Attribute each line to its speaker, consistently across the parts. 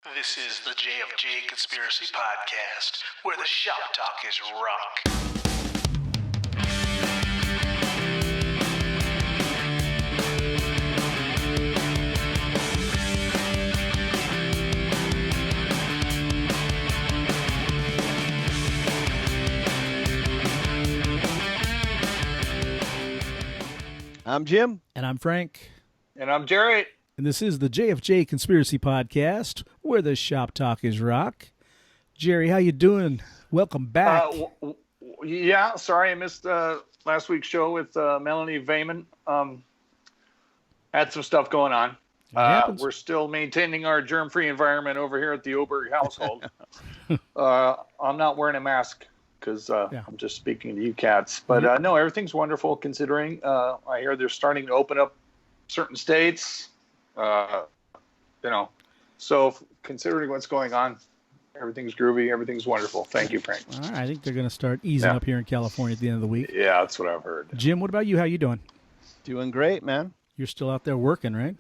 Speaker 1: This is the JFJ Conspiracy Podcast, where the shop talk is rock.
Speaker 2: I'm Jim.
Speaker 3: And I'm Frank.
Speaker 4: And I'm Jerry.
Speaker 3: And this is the JFJ Conspiracy Podcast, where the shop talk is rock. Jerry, how you doing? Welcome back.
Speaker 4: Yeah, sorry I missed last week's show with Melanie Vayman. Had some stuff going on. We're still maintaining our germ-free environment over here at the Oberg household. I'm not wearing a mask because I'm just speaking to you cats. But no, everything's wonderful considering. I hear they're starting to open up certain states. So considering what's going on, everything's groovy, everything's wonderful. Thank you, Frank.
Speaker 3: All right, I think they're going to start easing up here in California at the end of the week.
Speaker 4: Yeah, that's what I've heard.
Speaker 3: Jim, what about you? How you doing?
Speaker 2: Doing great, man.
Speaker 3: You're still out there working, right?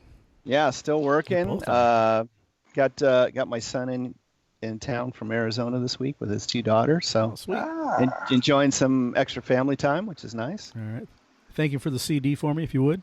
Speaker 2: Yeah, still working. Got my son in town from Arizona this week with his two daughters, so enjoying some extra family time, which is nice.
Speaker 3: All right. Thank you for the CD for me, if you would.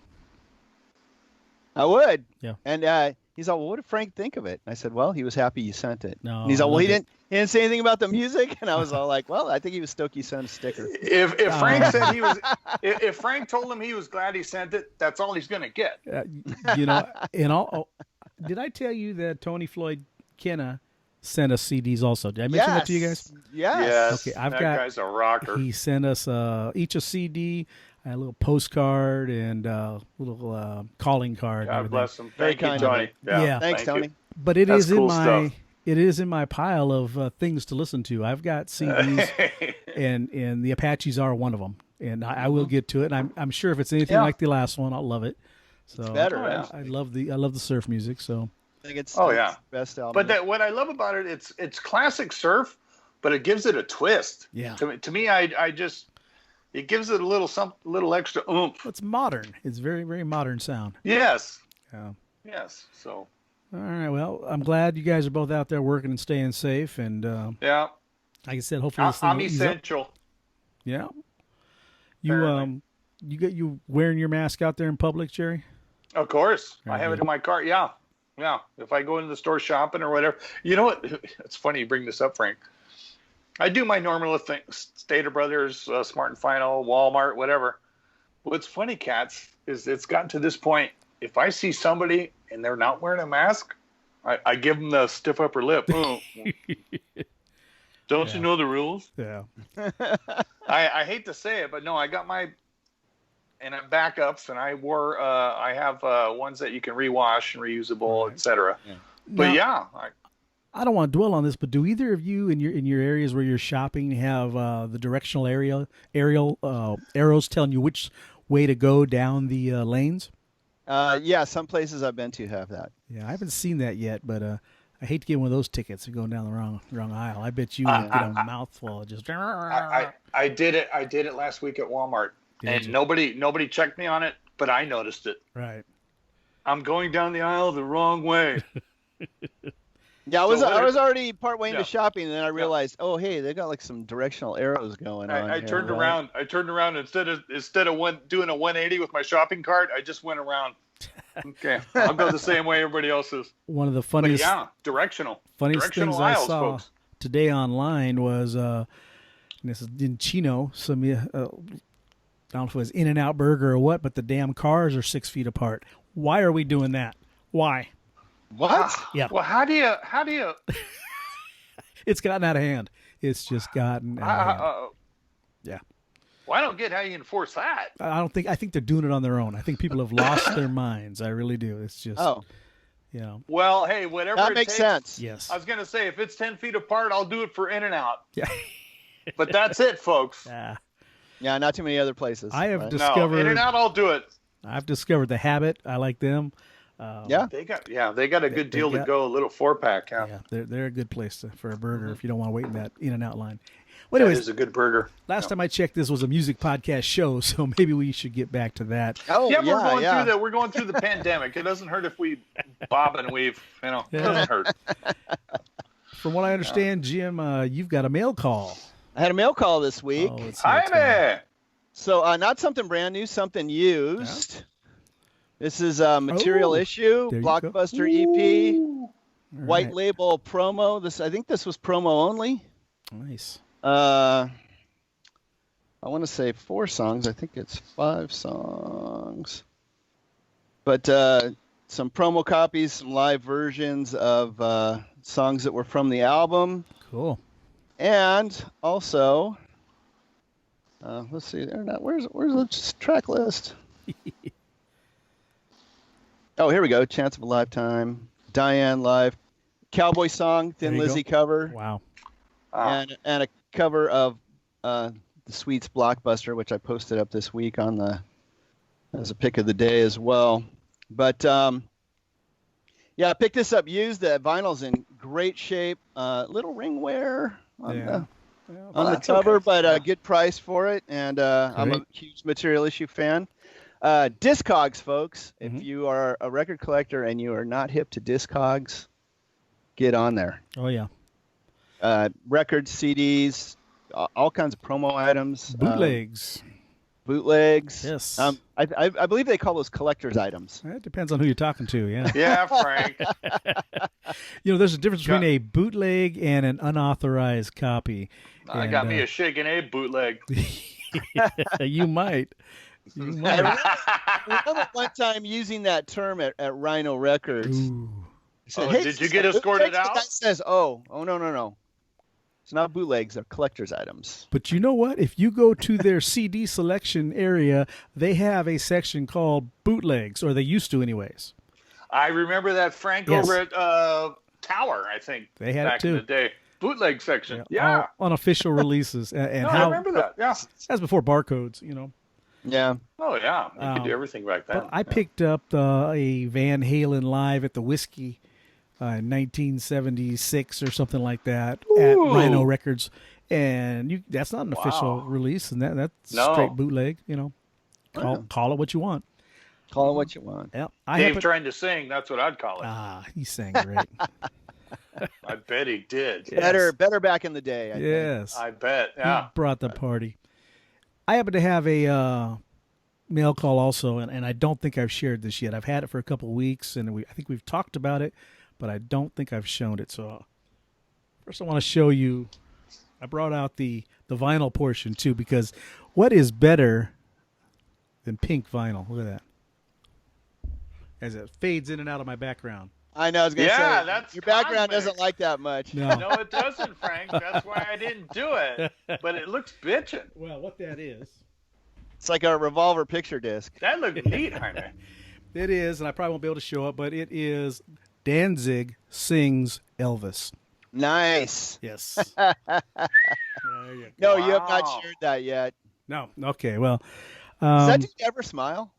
Speaker 2: I would.
Speaker 3: Yeah.
Speaker 2: And he's all, well, what did Frank think of it? And I said, well, he was happy you sent it.
Speaker 3: No.
Speaker 2: And he's all, well, he didn't say anything about the music. And I was all like, well, I think he was stoked you sent a sticker.
Speaker 4: If Frank said he was, if Frank told him he was glad he sent it, that's all he's gonna get.
Speaker 3: Did I tell you that Tony Floyd Kenna sent us CDs also? Did I mention that to you guys?
Speaker 2: Yes.
Speaker 3: Okay,
Speaker 4: That guy's a rocker.
Speaker 3: He sent us each a CD. A little postcard and a little calling card.
Speaker 4: God bless him.
Speaker 2: Very
Speaker 4: Thank you,
Speaker 2: kind,
Speaker 4: Tony.
Speaker 3: Yeah.
Speaker 2: Thanks, Tony.
Speaker 3: But it
Speaker 4: That's
Speaker 3: is
Speaker 4: cool stuff.
Speaker 3: It is in my pile of things to listen to. I've got CDs, and the Apaches are one of them. And I will get to it. And I'm sure if it's anything like the last one, I'll love it. So
Speaker 2: It's better.
Speaker 3: I love the surf music. So
Speaker 2: I think it's
Speaker 4: the
Speaker 2: best album.
Speaker 4: But what I love about it, it's classic surf, but it gives it a twist.
Speaker 3: Yeah.
Speaker 4: To me, it gives it a little extra oomph.
Speaker 3: it's modern. It's very, very modern sound.
Speaker 4: Yes.
Speaker 3: Yeah.
Speaker 4: Yes. So.
Speaker 3: All right. Well, I'm glad you guys are both out there working and staying safe. And
Speaker 4: Yeah.
Speaker 3: like I said, hopefully this thing
Speaker 4: I'm
Speaker 3: will ease up.
Speaker 4: essential.
Speaker 3: Yeah. You wearing your mask out there in public, Jerry?
Speaker 4: Of course.
Speaker 3: Very
Speaker 4: I have
Speaker 3: good.
Speaker 4: it in my car. Yeah. Yeah. If I go into the store shopping or whatever. You know what? It's funny you bring this up, Frank. I do my normal things. Stater Brothers, Smart and Final, Walmart, whatever. What's funny, cats, is it's gotten to this point. If I see somebody and they're not wearing a mask, I give them the stiff upper lip. Oh. Don't you know the rules?
Speaker 3: Yeah.
Speaker 4: I hate to say it, but no, I got my backups, and I have ones that you can rewash and reusable, etc. Yeah. But
Speaker 3: now, I don't want to dwell on this, but do either of you in your areas where you're shopping have the directional aerial arrows telling you which way to go down the lanes?
Speaker 2: Yeah, some places I've been to have that.
Speaker 3: Yeah, I haven't seen that yet, but I hate to get one of those tickets and going down the wrong aisle. I bet you would get a mouthful of just.
Speaker 4: I did it last week at Walmart, and nobody checked me on it, but I noticed it.
Speaker 3: Right.
Speaker 4: I'm going down the aisle the wrong way.
Speaker 2: Yeah, I was already partway into shopping, and then I realized, oh, hey, they got like some directional arrows going on.
Speaker 4: I turned around. I turned around instead of doing a 180 with my shopping cart. I just went around. Okay, I'll go the same way everybody else is.
Speaker 3: One of the funniest,
Speaker 4: directional
Speaker 3: things
Speaker 4: aisles,
Speaker 3: I saw
Speaker 4: folks.
Speaker 3: Today online was this is in Chino. Some I don't know if it was In-N-Out Burger or what, but the damn cars are 6 feet apart. Why are we doing that? Why?
Speaker 2: What?
Speaker 3: Yeah.
Speaker 4: Well, how do you?
Speaker 3: It's gotten out of hand. It's just gotten out of hand. Yeah.
Speaker 4: Well, I don't get how you enforce that.
Speaker 3: I think they're doing it on their own. I think people have lost their minds. I really do. It's just. Oh. You know.
Speaker 4: Well, hey, whatever.
Speaker 2: That makes sense.
Speaker 3: Yes.
Speaker 4: I was gonna say if it's 10 feet apart, I'll do it for In-N-Out.
Speaker 3: Yeah.
Speaker 4: But that's it, folks.
Speaker 2: Yeah, not too many other places.
Speaker 3: I have discovered
Speaker 4: In-N-Out, I'll do it.
Speaker 3: I've discovered the Habit. I like them.
Speaker 4: They got a good deal to go. A little 4-pack.
Speaker 3: Yeah, they're a good place for a burger if you don't want to wait in that In-N-Out line. Well, anyways,
Speaker 4: that is a good burger.
Speaker 3: Last time I checked, this was a music podcast show, so maybe we should get back to that.
Speaker 4: Oh, yeah, we're going through that. We're going through the pandemic. It doesn't hurt if we bob and weave. It doesn't hurt.
Speaker 3: From what I understand, Jim, you've got a mail call.
Speaker 2: I had a mail call this week.
Speaker 4: Hi there.
Speaker 2: So not something brand new, something used. Yeah. This is a material issue, Blockbuster EP, white label promo. I think this was promo only.
Speaker 3: Nice.
Speaker 2: I want to say 4 songs. I think it's 5 songs. But some promo copies, some live versions of songs that were from the album.
Speaker 3: Cool.
Speaker 2: And also, let's see, where's the track list? Oh, here we go. Chance of a Lifetime, Diane Live, Cowboy Song, Thin Lizzy cover.
Speaker 3: Wow.
Speaker 2: And a cover of the Sweets Blockbuster, which I posted up this week as a pick of the day as well. But I picked this up used. The vinyl's in great shape. Little ring wear on the cover, but a good price for it. And I'm a huge material issue fan. Discogs, folks. If you are a record collector and you are not hip to Discogs, get on there.
Speaker 3: Oh yeah.
Speaker 2: Records, CDs, all kinds of promo items.
Speaker 3: Bootlegs.
Speaker 2: Yes. I believe they call those collector's items.
Speaker 3: It depends on who you're talking to, yeah.
Speaker 4: Yeah, Frank.
Speaker 3: There's a difference between a bootleg and an unauthorized copy.
Speaker 4: I got me a Shakin' Abe bootleg.
Speaker 3: You might.
Speaker 2: I remember one time using that term at Rhino Records.
Speaker 4: Said, did you get escorted out?
Speaker 2: The guy says, no. It's not bootlegs, they're collector's items.
Speaker 3: But you know what? If you go to their CD selection area, they have a section called bootlegs, or they used to anyways.
Speaker 4: I remember that, Frank, over at Tower, I think.
Speaker 3: They had
Speaker 4: back
Speaker 3: it too.
Speaker 4: in the day. Bootleg section. Yeah.
Speaker 3: Unofficial releases. And
Speaker 4: I remember that, yeah.
Speaker 3: That's before barcodes,
Speaker 2: Yeah.
Speaker 4: Oh, yeah. You could do everything back then.
Speaker 3: But I picked up a Van Halen live at the Whiskey in 1976 or something like that at Rhino Records. And that's not an official release, and that's straight bootleg, Call it what you want.
Speaker 2: Call it what you want.
Speaker 3: Yep.
Speaker 4: Dave trying to sing, that's what I'd call it.
Speaker 3: He sang great.
Speaker 4: I bet he did.
Speaker 2: Yes. Better back in the day, I think.
Speaker 4: I bet, yeah.
Speaker 3: He brought the party. I happen to have a mail call also, and I don't think I've shared this yet. I've had it for a couple of weeks, and I think we've talked about it, but I don't think I've shown it. So first I want to show you, I brought out the vinyl portion too, because what is better than pink vinyl? Look at that. As it fades in and out of my background.
Speaker 2: I know, I was going to say,
Speaker 4: that's
Speaker 2: your background doesn't like that much.
Speaker 3: No.
Speaker 4: No, it doesn't, Frank. That's why I didn't do it. But it looks bitchin'.
Speaker 3: Well, what that is.
Speaker 2: It's like a Revolver picture disc.
Speaker 4: That looked neat, Jaime.
Speaker 3: It is, and I probably won't be able to show it, but it is Danzig Sings Elvis.
Speaker 2: Nice.
Speaker 3: Yes.
Speaker 2: You have not shared that yet.
Speaker 3: No. Okay, well.
Speaker 2: Does that dude ever smile?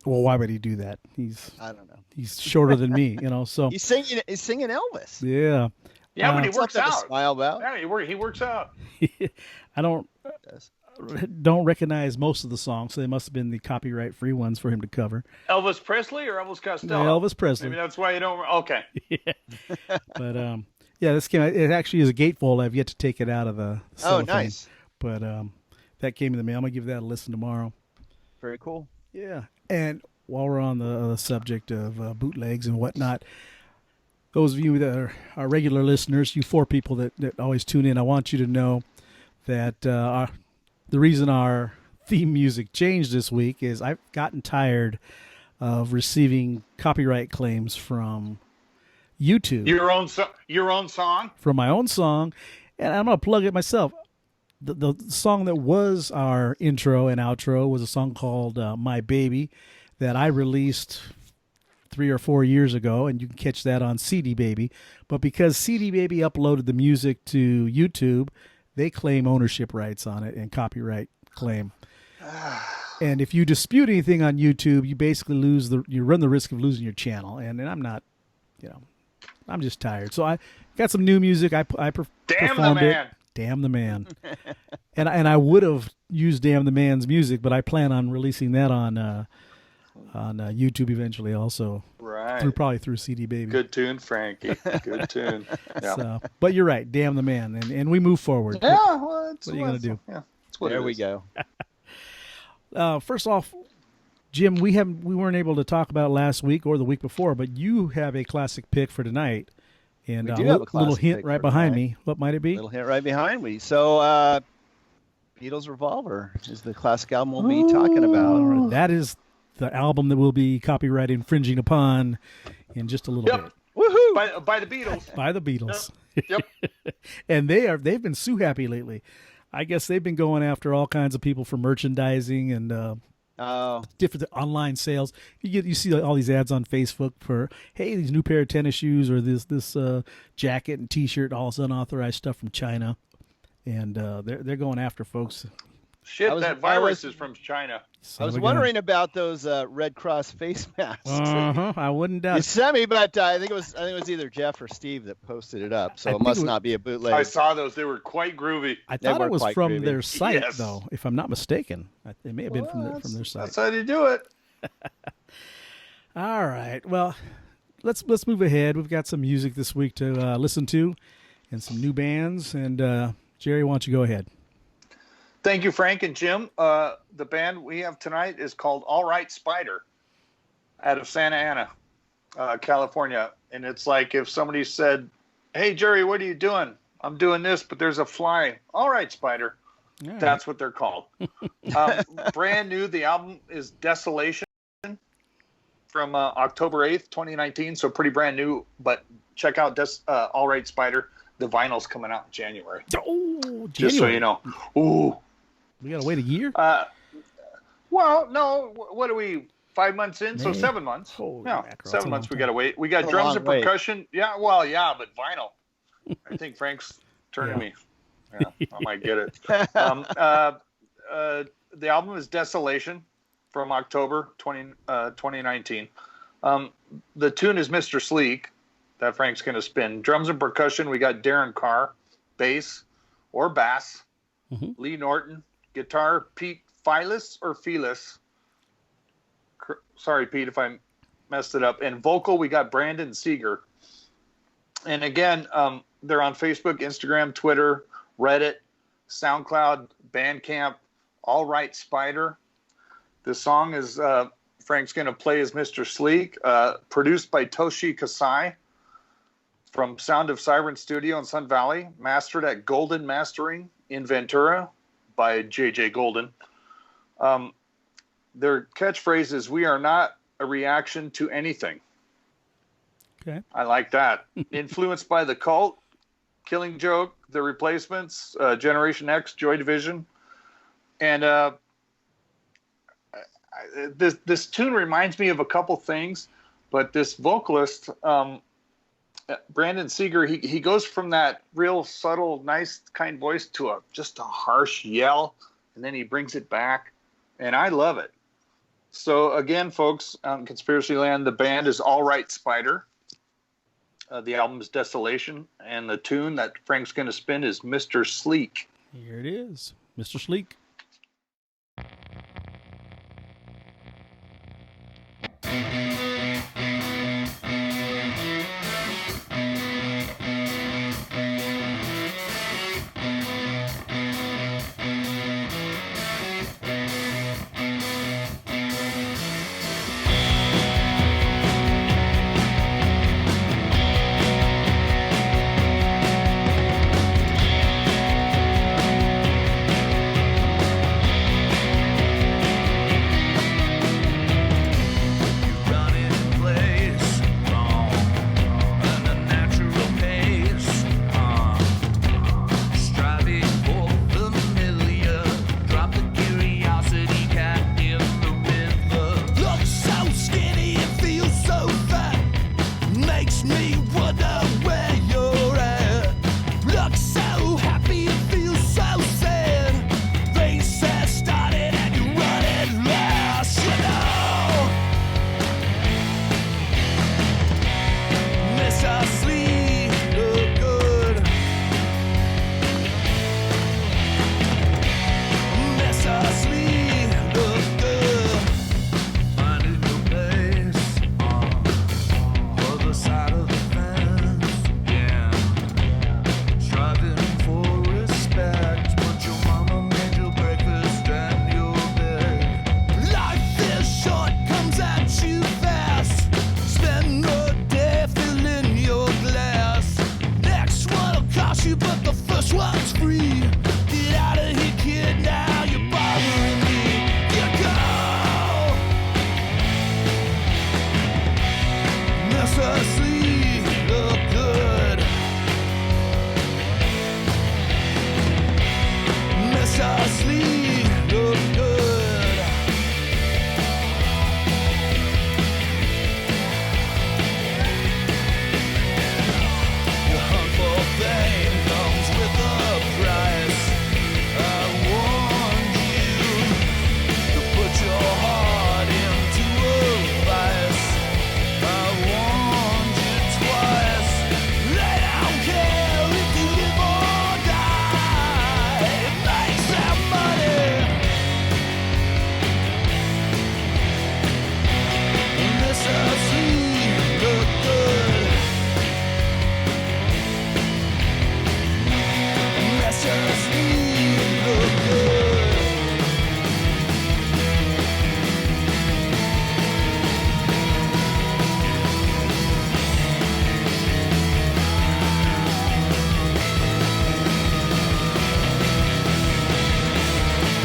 Speaker 3: Well, why would he do that?
Speaker 2: I don't know.
Speaker 3: He's shorter than me, so.
Speaker 2: He's singing Elvis.
Speaker 3: Yeah.
Speaker 4: Yeah, but he works out.
Speaker 2: To smile about.
Speaker 4: Yeah, he works out.
Speaker 3: I don't recognize most of the songs, so they must have been the copyright-free ones for him to cover.
Speaker 4: Elvis Presley or Elvis Costello?
Speaker 3: No, Elvis Presley.
Speaker 4: Maybe that's why you don't. Okay.
Speaker 3: Yeah. But this came. It actually is a gatefold. I've yet to take it out of the cellophane.
Speaker 2: Oh, nice.
Speaker 3: But that came in the mail. I'm gonna give that a listen tomorrow.
Speaker 2: Very cool.
Speaker 3: Yeah. And while we're on the subject of bootlegs and whatnot, those of you that are regular listeners, you 4 people that always tune in, I want you to know that the reason our theme music changed this week is I've gotten tired of receiving copyright claims from YouTube.
Speaker 4: Your own song?
Speaker 3: From my own song, and I'm going to plug it myself. The song that was our intro and outro was a song called My Baby that I released 3 or 4 years ago, and you can catch that on CD Baby. But because CD Baby uploaded the music to YouTube, they claim ownership rights on it and copyright claim. And if you dispute anything on YouTube, you basically you run the risk of losing your channel. And I'm not, I'm just tired. So I got some new music. I
Speaker 4: Damn the
Speaker 3: performed
Speaker 4: man.
Speaker 3: it. Damn the man. and I would have used Damn the Man's music, but I plan on releasing that on YouTube eventually also.
Speaker 4: Right.
Speaker 3: Probably through CD Baby.
Speaker 4: Good tune, Frankie. Good tune. Yeah.
Speaker 3: So, but you're right. Damn the man. And we move forward.
Speaker 4: Yeah, well,
Speaker 3: what are you going to do?
Speaker 4: Yeah, that's what
Speaker 2: There
Speaker 4: it
Speaker 2: we
Speaker 4: is.
Speaker 2: go.
Speaker 3: First off, Jim, we weren't able to talk about it last week or the week before, but you have a classic pick for tonight. And
Speaker 2: We
Speaker 3: a
Speaker 2: do have a
Speaker 3: little
Speaker 2: classic
Speaker 3: hint
Speaker 2: pick
Speaker 3: right
Speaker 2: for
Speaker 3: behind
Speaker 2: tonight.
Speaker 3: me. What might it be?
Speaker 2: Little hint right behind me. So, Beatles Revolver is the classic album we'll be talking
Speaker 3: All
Speaker 2: about.
Speaker 3: right, that is the album that we'll be copyright infringing upon in just a little bit.
Speaker 2: Woohoo!
Speaker 4: By the Beatles.
Speaker 3: By the Beatles.
Speaker 4: Yep.
Speaker 3: And they've been sue happy lately. I guess they've been going after all kinds of people for merchandising and different online sales. You see all these ads on Facebook for, hey, these new pair of tennis shoes or this jacket and T-shirt, all this unauthorized stuff from China, and they're going after folks.
Speaker 4: Shit,
Speaker 2: I
Speaker 4: that
Speaker 2: was-
Speaker 4: virus is from China.
Speaker 2: I was wondering about those Red Cross face masks.
Speaker 3: I wouldn't doubt
Speaker 2: You
Speaker 3: it.
Speaker 2: sent me, but I think it was either Jeff or Steve that posted it up, so
Speaker 3: I
Speaker 2: it
Speaker 3: think
Speaker 2: must
Speaker 3: it was-
Speaker 2: not be a bootleg.
Speaker 4: I saw those. They were quite groovy.
Speaker 3: I
Speaker 2: They
Speaker 3: thought
Speaker 2: were
Speaker 3: it was
Speaker 2: quite
Speaker 3: from
Speaker 2: groovy.
Speaker 3: their site,
Speaker 4: Yes.
Speaker 3: though, if I'm not mistaken. It may have been from their site.
Speaker 4: That's how you do it.
Speaker 3: All right. Well, let's move ahead. We've got some music this week to listen to, and some new bands. And Jerry, why don't you go ahead?
Speaker 4: Thank you, Frank and Jim. The band we have tonight is called All Right Spider, out of Santa Ana, California. And it's like if somebody said, "Hey, Jerry, what are you doing?" "I'm doing this, but there's a fly." "All right, Spider."
Speaker 3: All right.
Speaker 4: That's what they're called. Brand new. The album is Desolation from October 8th, 2019. So pretty brand new. But check out All Right Spider. The vinyl's coming out in January.
Speaker 3: Oh,
Speaker 4: Just so
Speaker 3: January.
Speaker 4: you know. Ooh.
Speaker 3: We got to wait a year?
Speaker 4: Well, no. What are we? 5 months in? So
Speaker 3: Man.
Speaker 4: 7 months.
Speaker 3: Holy
Speaker 4: Yeah,
Speaker 3: mackerel, that's a
Speaker 4: 7 months.
Speaker 3: long
Speaker 4: We got to wait. We got
Speaker 2: That's a
Speaker 4: drums
Speaker 2: long
Speaker 4: and
Speaker 2: wait.
Speaker 4: percussion. Yeah, well, yeah, but vinyl. I think Frank's turning me. Yeah, I might get it. The album is Desolation from October 2019. The tune is Mr. Sleek that Frank's going to spin. Drums and percussion, we got Darren Carr. Bass or bass, Lee Norton. Guitar, Pete Philis or Felis. Sorry, Pete, if I messed it up. And vocal, we got Brandon Seeger. And again, they're on Facebook, Instagram, Twitter, Reddit, SoundCloud, Bandcamp, All Right Spider. The song is Frank's going to play as Mr. Sleek, produced by Toshi Kasai from Sound of Siren Studio in Sun Valley, mastered at Golden Mastering in Ventura by JJ Golden. Their catchphrase is, "We are not a reaction to anything."
Speaker 3: Okay.
Speaker 4: I like that. Influenced by The Cult, Killing Joke, The Replacements, Generation X, Joy Division. And this tune reminds me of a couple things, but this vocalist, Brandon Seeger, he goes from that real subtle, nice, kind voice to just a harsh yell, and then he brings it back, and I love it. So again, folks, out in Conspiracy Land, the band is All Right Spider. The album is Desolation, and the tune that Frank's going to spin is Mr. Sleek.
Speaker 3: Here it is, Mr. Sleek.
Speaker 1: This one's free. Get out of here, kid, now you're bothering me. You go. Mercilessly look good. Mercilessly look good. The hunt for fame comes with a price. I warned you to put your heart into a vice. I warned you twice. They don't care if you live or die. Make some money. This us look good. Messers look good.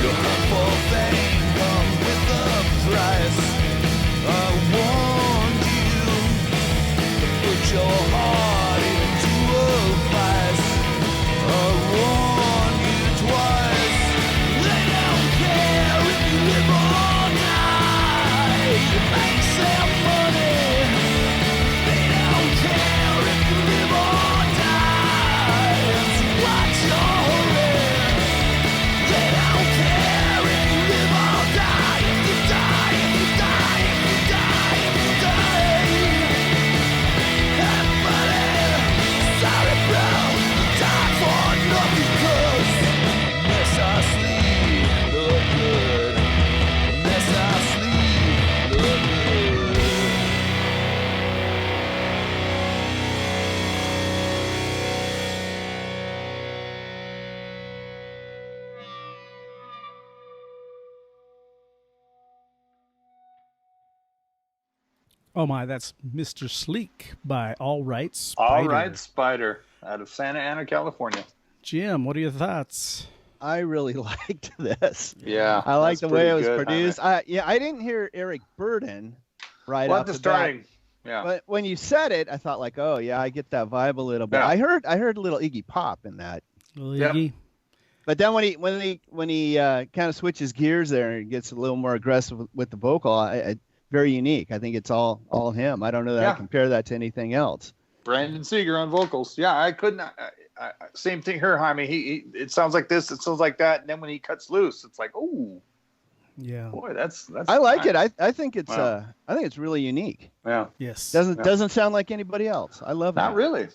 Speaker 1: Your hunt for fame comes with a price. I warned you to put your heart into a vice. I warned you twice. They don't care if you live or die. You make some money. They don't care if you live or die. So watch your hurry. They don't care if you live or die. If you die, if you die, if you die, if you die. Have money. Sorry, bro. Die for nothing, 'cause mess our sleep look good. Mess our sleep look good.
Speaker 3: Oh my, that's Mr. Sleek by All Right Spider.
Speaker 4: All right, Spider, out of Santa Ana, California.
Speaker 3: Jim, what are your thoughts?
Speaker 2: I really liked this.
Speaker 4: Yeah,
Speaker 2: I like
Speaker 4: that's
Speaker 2: the way it
Speaker 4: pretty
Speaker 2: was
Speaker 4: good,
Speaker 2: produced.
Speaker 4: huh?
Speaker 2: I didn't hear Eric Burden right
Speaker 4: Well,
Speaker 2: off
Speaker 4: at the
Speaker 2: the
Speaker 4: starting.
Speaker 2: bat,
Speaker 4: Yeah.
Speaker 2: but when you said it, I thought like, oh yeah, I get that vibe a little bit.
Speaker 4: Yeah.
Speaker 2: I heard a little Iggy Pop in that.
Speaker 3: Little
Speaker 4: Yep.
Speaker 3: Iggy?
Speaker 2: But then when he kind of switches gears there and gets a little more aggressive with the vocal, very unique. I think it's all him. I don't know that I
Speaker 4: Yeah.
Speaker 2: compare that to anything else.
Speaker 4: Brandon Seeger on vocals. Yeah, I couldn't. Same thing here, Jaime. He it sounds like this, it sounds like that, and then when he cuts loose, it's like, oh
Speaker 3: Yeah.
Speaker 4: boy, that's.
Speaker 2: I like
Speaker 4: nice.
Speaker 2: it. I think it's
Speaker 4: Wow.
Speaker 2: I think it's really unique.
Speaker 4: Yeah,
Speaker 3: Yes.
Speaker 2: Doesn't sound like anybody else. I love
Speaker 4: not
Speaker 2: that.
Speaker 4: really.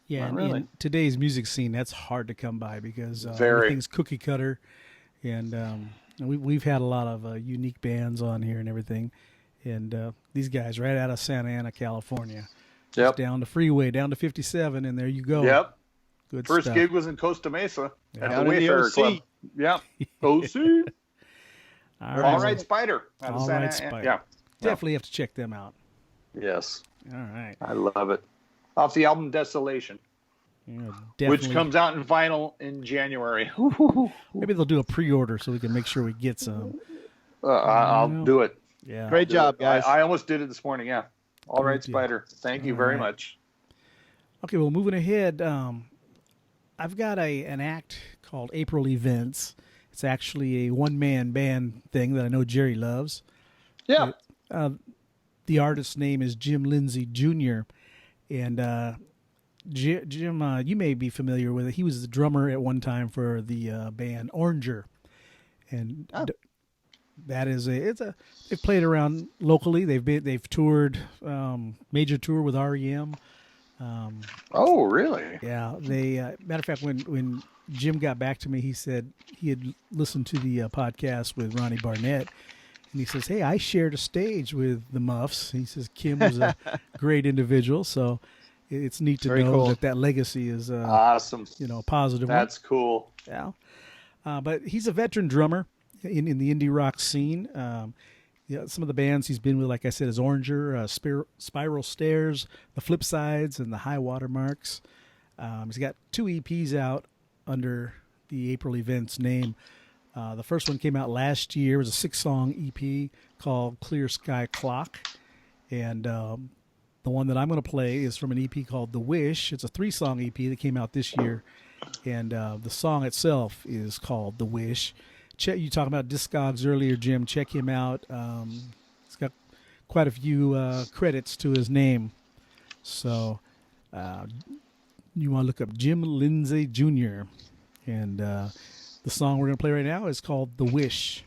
Speaker 3: Yeah,
Speaker 4: Not
Speaker 3: in
Speaker 4: really.
Speaker 3: today's music scene, that's hard to come by because
Speaker 4: Very.
Speaker 3: everything's cookie cutter, and we've had a lot of unique bands on here and everything, and these guys right out of Santa Ana, California,
Speaker 4: Yep.
Speaker 3: just down the freeway, down to 57, and there you go.
Speaker 4: Yep.
Speaker 3: Good
Speaker 4: First
Speaker 3: stuff.
Speaker 4: gig was in Costa Mesa at
Speaker 2: Down
Speaker 4: the
Speaker 2: in the
Speaker 4: Wayfarer
Speaker 2: OC.
Speaker 4: Club. Yep. OC. All right, Spider. Out of
Speaker 3: All
Speaker 4: Santa
Speaker 3: Right,
Speaker 4: Ana.
Speaker 3: Spider.
Speaker 4: Yeah.
Speaker 3: Definitely have to check them out.
Speaker 4: Yes.
Speaker 3: All right.
Speaker 4: I love it. Off the album Desolation,
Speaker 3: Yeah,
Speaker 4: which
Speaker 3: definitely.
Speaker 4: comes out in vinyl in January.
Speaker 3: Maybe they'll do a pre-order so we can make sure we get some.
Speaker 4: I'll do it.
Speaker 3: Yeah.
Speaker 2: Great job, guys.
Speaker 4: I almost did it this morning. Yeah. All right,
Speaker 3: deal.
Speaker 4: Spider. Thank you
Speaker 3: All
Speaker 4: very
Speaker 3: right.
Speaker 4: much.
Speaker 3: Okay, well, moving ahead, I've got an act called April Events. It's actually a one-man band thing that I know Jerry loves.
Speaker 4: Yeah.
Speaker 3: The artist's name is Jim Lindsay Jr. And Jim, you may be familiar with it. He was the drummer at one time for the band Oranger, and that is they've played around locally. They've toured major tour with REM.
Speaker 4: Oh, really?
Speaker 3: Yeah, they matter of fact, when Jim got back to me, he said he had listened to the podcast with Ronnie Barnett, and he says, "Hey, I shared a stage with the Muffs." He says Kim was a great individual, so it's neat to
Speaker 2: Very
Speaker 3: know
Speaker 2: cool.
Speaker 3: that legacy is
Speaker 4: Awesome.
Speaker 3: a positive
Speaker 4: That's cool.
Speaker 3: one. Yeah, but he's a veteran drummer in the indie rock scene. Some of the bands he's been with, like I said, is Oranger, Spiral Stairs, The Flip Sides, and the High Water Marks. He's got 2 EPs out under the April Events name. The first one came out last year. It was a 6-song EP called Clear Sky Clock. And the one that I'm going to play is from an EP called The Wish. It's a 3-song EP that came out this year. And the song itself is called The Wish. You talked about Discogs earlier, Jim. Check him out. He's got quite a few credits to his name. So you want to look up Jim Lindsay Jr. And the song we're going to play right now is called The Wish.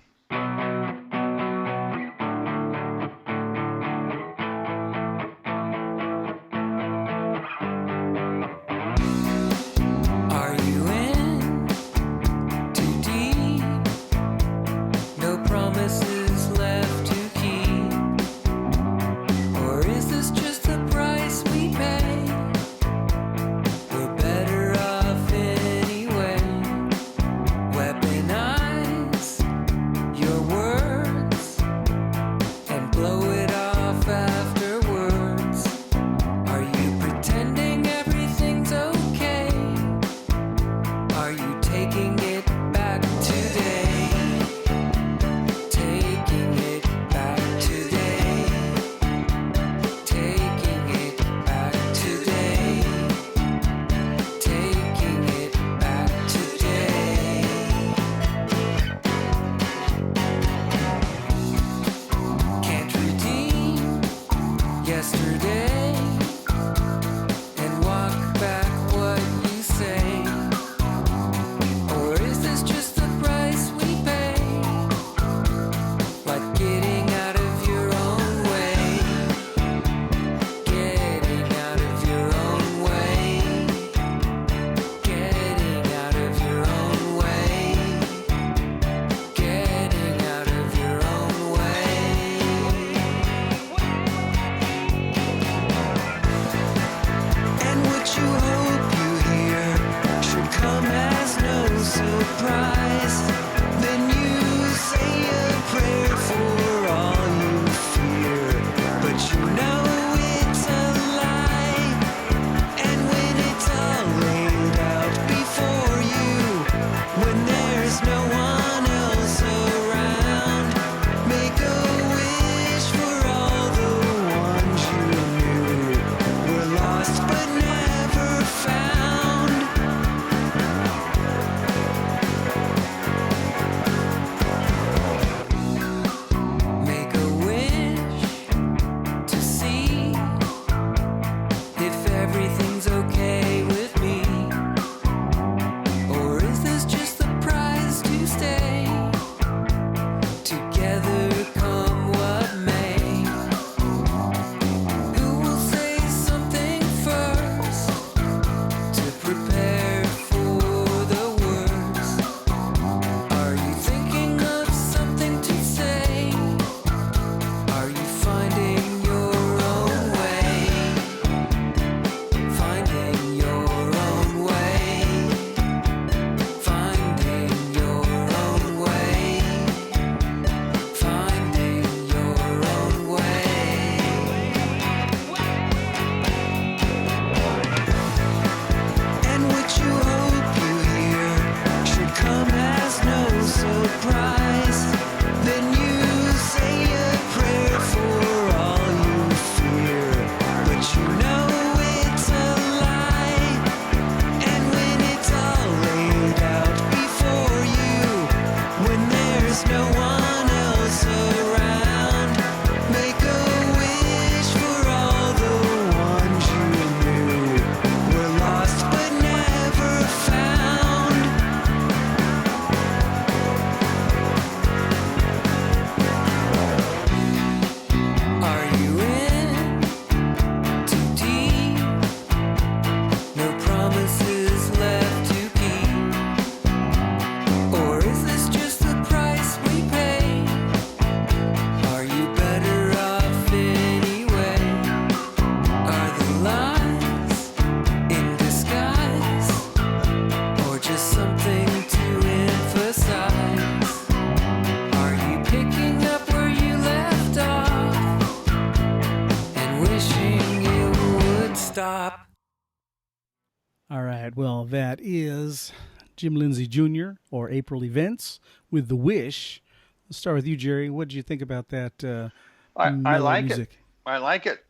Speaker 3: All right. Well, that is Jim Lindsay Jr. or April Events with The Wish. Let's start with you, Jerry. What did you think about that
Speaker 4: I like
Speaker 3: music?
Speaker 4: it. I like it.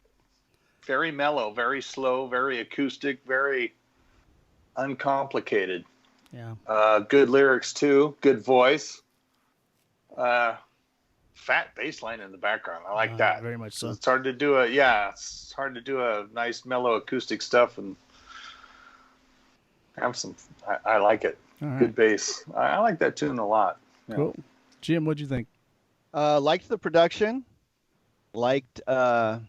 Speaker 4: Very mellow, very slow, very acoustic, very uncomplicated.
Speaker 3: Yeah.
Speaker 4: Good lyrics too. Good voice. Fat bass line in the background. I like that.
Speaker 3: Very much so.
Speaker 4: It's hard to do it's hard to do a nice mellow acoustic stuff and have some. I like it.
Speaker 3: All right.
Speaker 4: Good bass. I like that tune a lot. Yeah.
Speaker 3: Cool. Jim, what'd you think?
Speaker 2: Liked the production. Liked the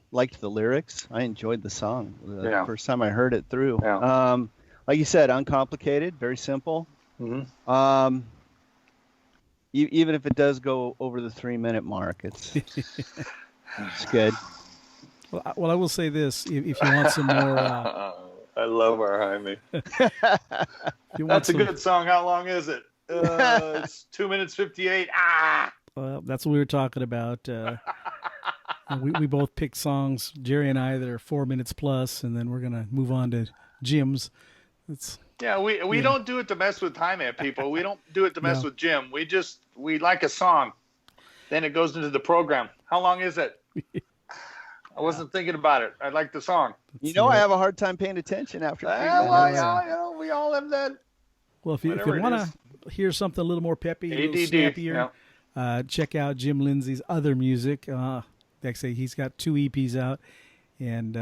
Speaker 2: lyrics. I enjoyed the song the first time I heard it through.
Speaker 4: Yeah.
Speaker 2: Like you said, uncomplicated, very simple.
Speaker 4: Mm-hmm.
Speaker 2: Even if it does go over the 3-minute mark, it's good.
Speaker 3: Well, I will say this: if you want some more,
Speaker 4: I love our Jaime. That's a good song. How long is it? It's 2 minutes 58.
Speaker 3: Well, that's what we were talking about. We both picked songs, Jerry and I, that are 4 minutes plus, and then we're gonna move on to Jim's.
Speaker 4: We don't do it to mess with Jaime, people. We don't do it to mess with Jim. We like a song, then it goes into the program. How long is it? I wasn't thinking about it. I like the song.
Speaker 2: I have a hard time paying attention after.
Speaker 4: We all have that.
Speaker 3: Well, if you want to hear something a little more peppy, a little snappier, check out Jim Lindsay's other music. Like I say, he's got 2 EPs out, and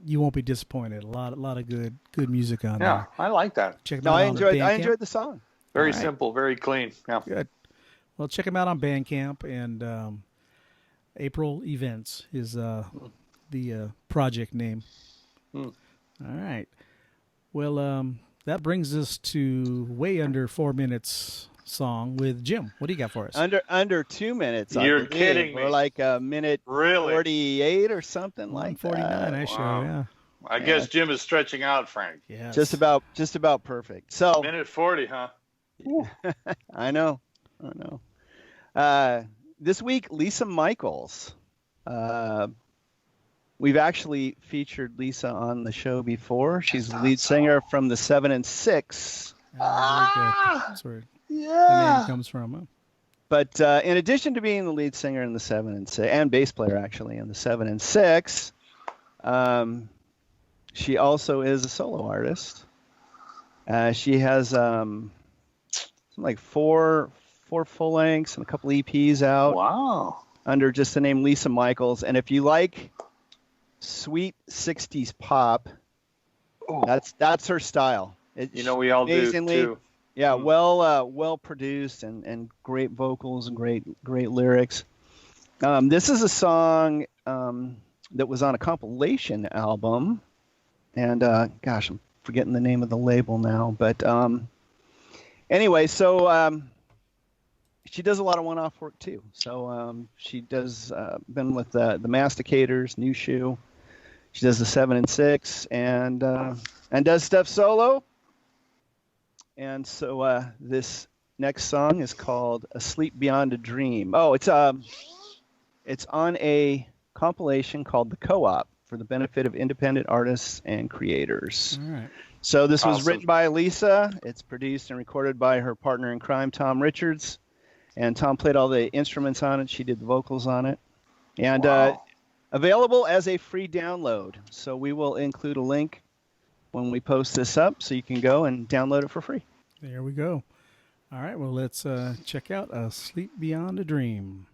Speaker 3: you won't be disappointed. A lot of good music on there.
Speaker 4: Yeah, I like that.
Speaker 3: Check them out.
Speaker 2: I enjoyed the song.
Speaker 4: Very simple, very clean. Yeah.
Speaker 3: Good. Well, check him out on Bandcamp, and April Events is the project name. All right. Well, that brings us to way under 4 minutes song with Jim. What do you got for us?
Speaker 2: Under 2 minutes.
Speaker 4: You're kidding me.
Speaker 2: Or like a minute 48 or something like
Speaker 3: 49,
Speaker 2: that.
Speaker 3: actually.
Speaker 4: Wow.
Speaker 3: Yeah.
Speaker 4: I guess Jim is stretching out, Frank.
Speaker 3: Yeah.
Speaker 2: Just about perfect. So
Speaker 4: minute 40, huh?
Speaker 2: I know. This week, Lisa Mychols. We've actually featured Lisa on the show before. She's the lead singer from the 7 and 6.
Speaker 3: That's where the name comes from. Huh?
Speaker 2: But in addition to being the lead singer in the 7 and 6, and bass player actually in the 7 and 6, she also is a solo artist. She has something like four full lengths and a couple EPs out.
Speaker 4: Wow.
Speaker 2: Under just the name Lisa Mychols. And if you like sweet 60s pop, that's her style.
Speaker 4: We all do too.
Speaker 2: Yeah, well produced and great vocals and great lyrics. This is a song that was on a compilation album, and gosh, I'm forgetting the name of the label now. But anyway, so she does a lot of one-off work too. So she does been with the Masticators, New Shoe. She does the 7 and 6, and does stuff solo. And so this next song is called "Asleep Beyond a Dream." Oh, it's on a compilation called The Co-op for the benefit of independent artists and creators.
Speaker 3: All right.
Speaker 2: So this was written by Lisa. It's produced and recorded by her partner in crime, Tom Richards. And Tom played all the instruments on it. She did the vocals on it. And available as a free download. So we will include a link when we post this up so you can go and download it for free.
Speaker 3: There we go. All right, well, let's check out Asleep Beyond a Dream.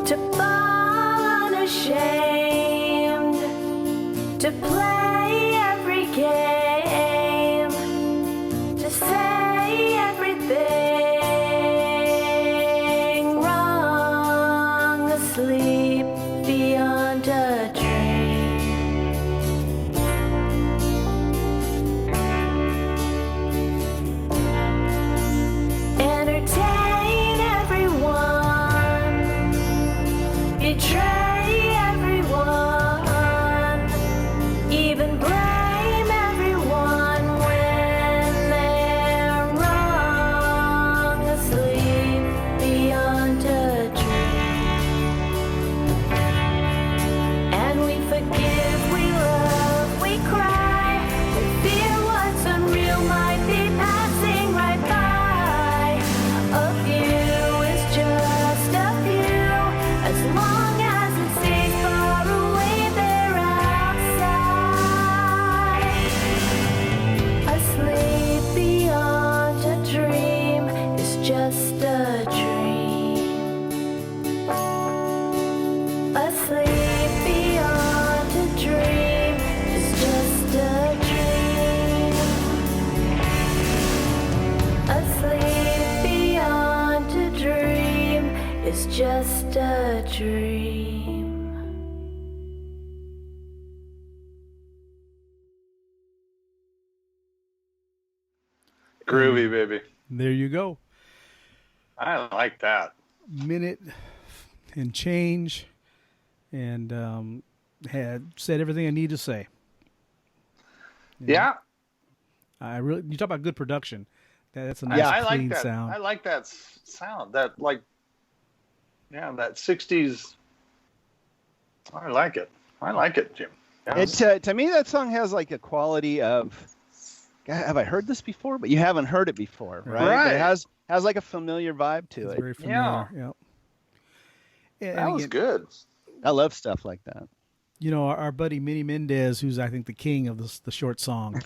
Speaker 5: To fall unashamed, to play every game, to say everything wrong, asleep beyond a dream. Entertain everyone, betray everyone, even blame everyone when they're wrong, asleep beyond a dream. just a dream.
Speaker 4: Groovy, baby.
Speaker 3: There you go.
Speaker 4: I like that.
Speaker 3: Minute and change, and had said everything I need to say.
Speaker 4: Yeah.
Speaker 3: You talk about good production. That's a
Speaker 4: I
Speaker 3: nice
Speaker 4: like
Speaker 3: clean
Speaker 4: that.
Speaker 3: sound.
Speaker 4: I like that sound. That that 60s. I like it. I like it, Jim. Yeah.
Speaker 2: It to me, that song has like a quality of. God, have I heard this before? But you haven't heard it before, right?
Speaker 4: Right.
Speaker 2: But it has like a familiar vibe to
Speaker 3: It's
Speaker 2: it.
Speaker 3: very familiar. Yeah. And
Speaker 4: That was
Speaker 3: again,
Speaker 4: good.
Speaker 2: I love stuff like that.
Speaker 3: You know, our buddy Minnie Mendez, who's I think the king of the short song.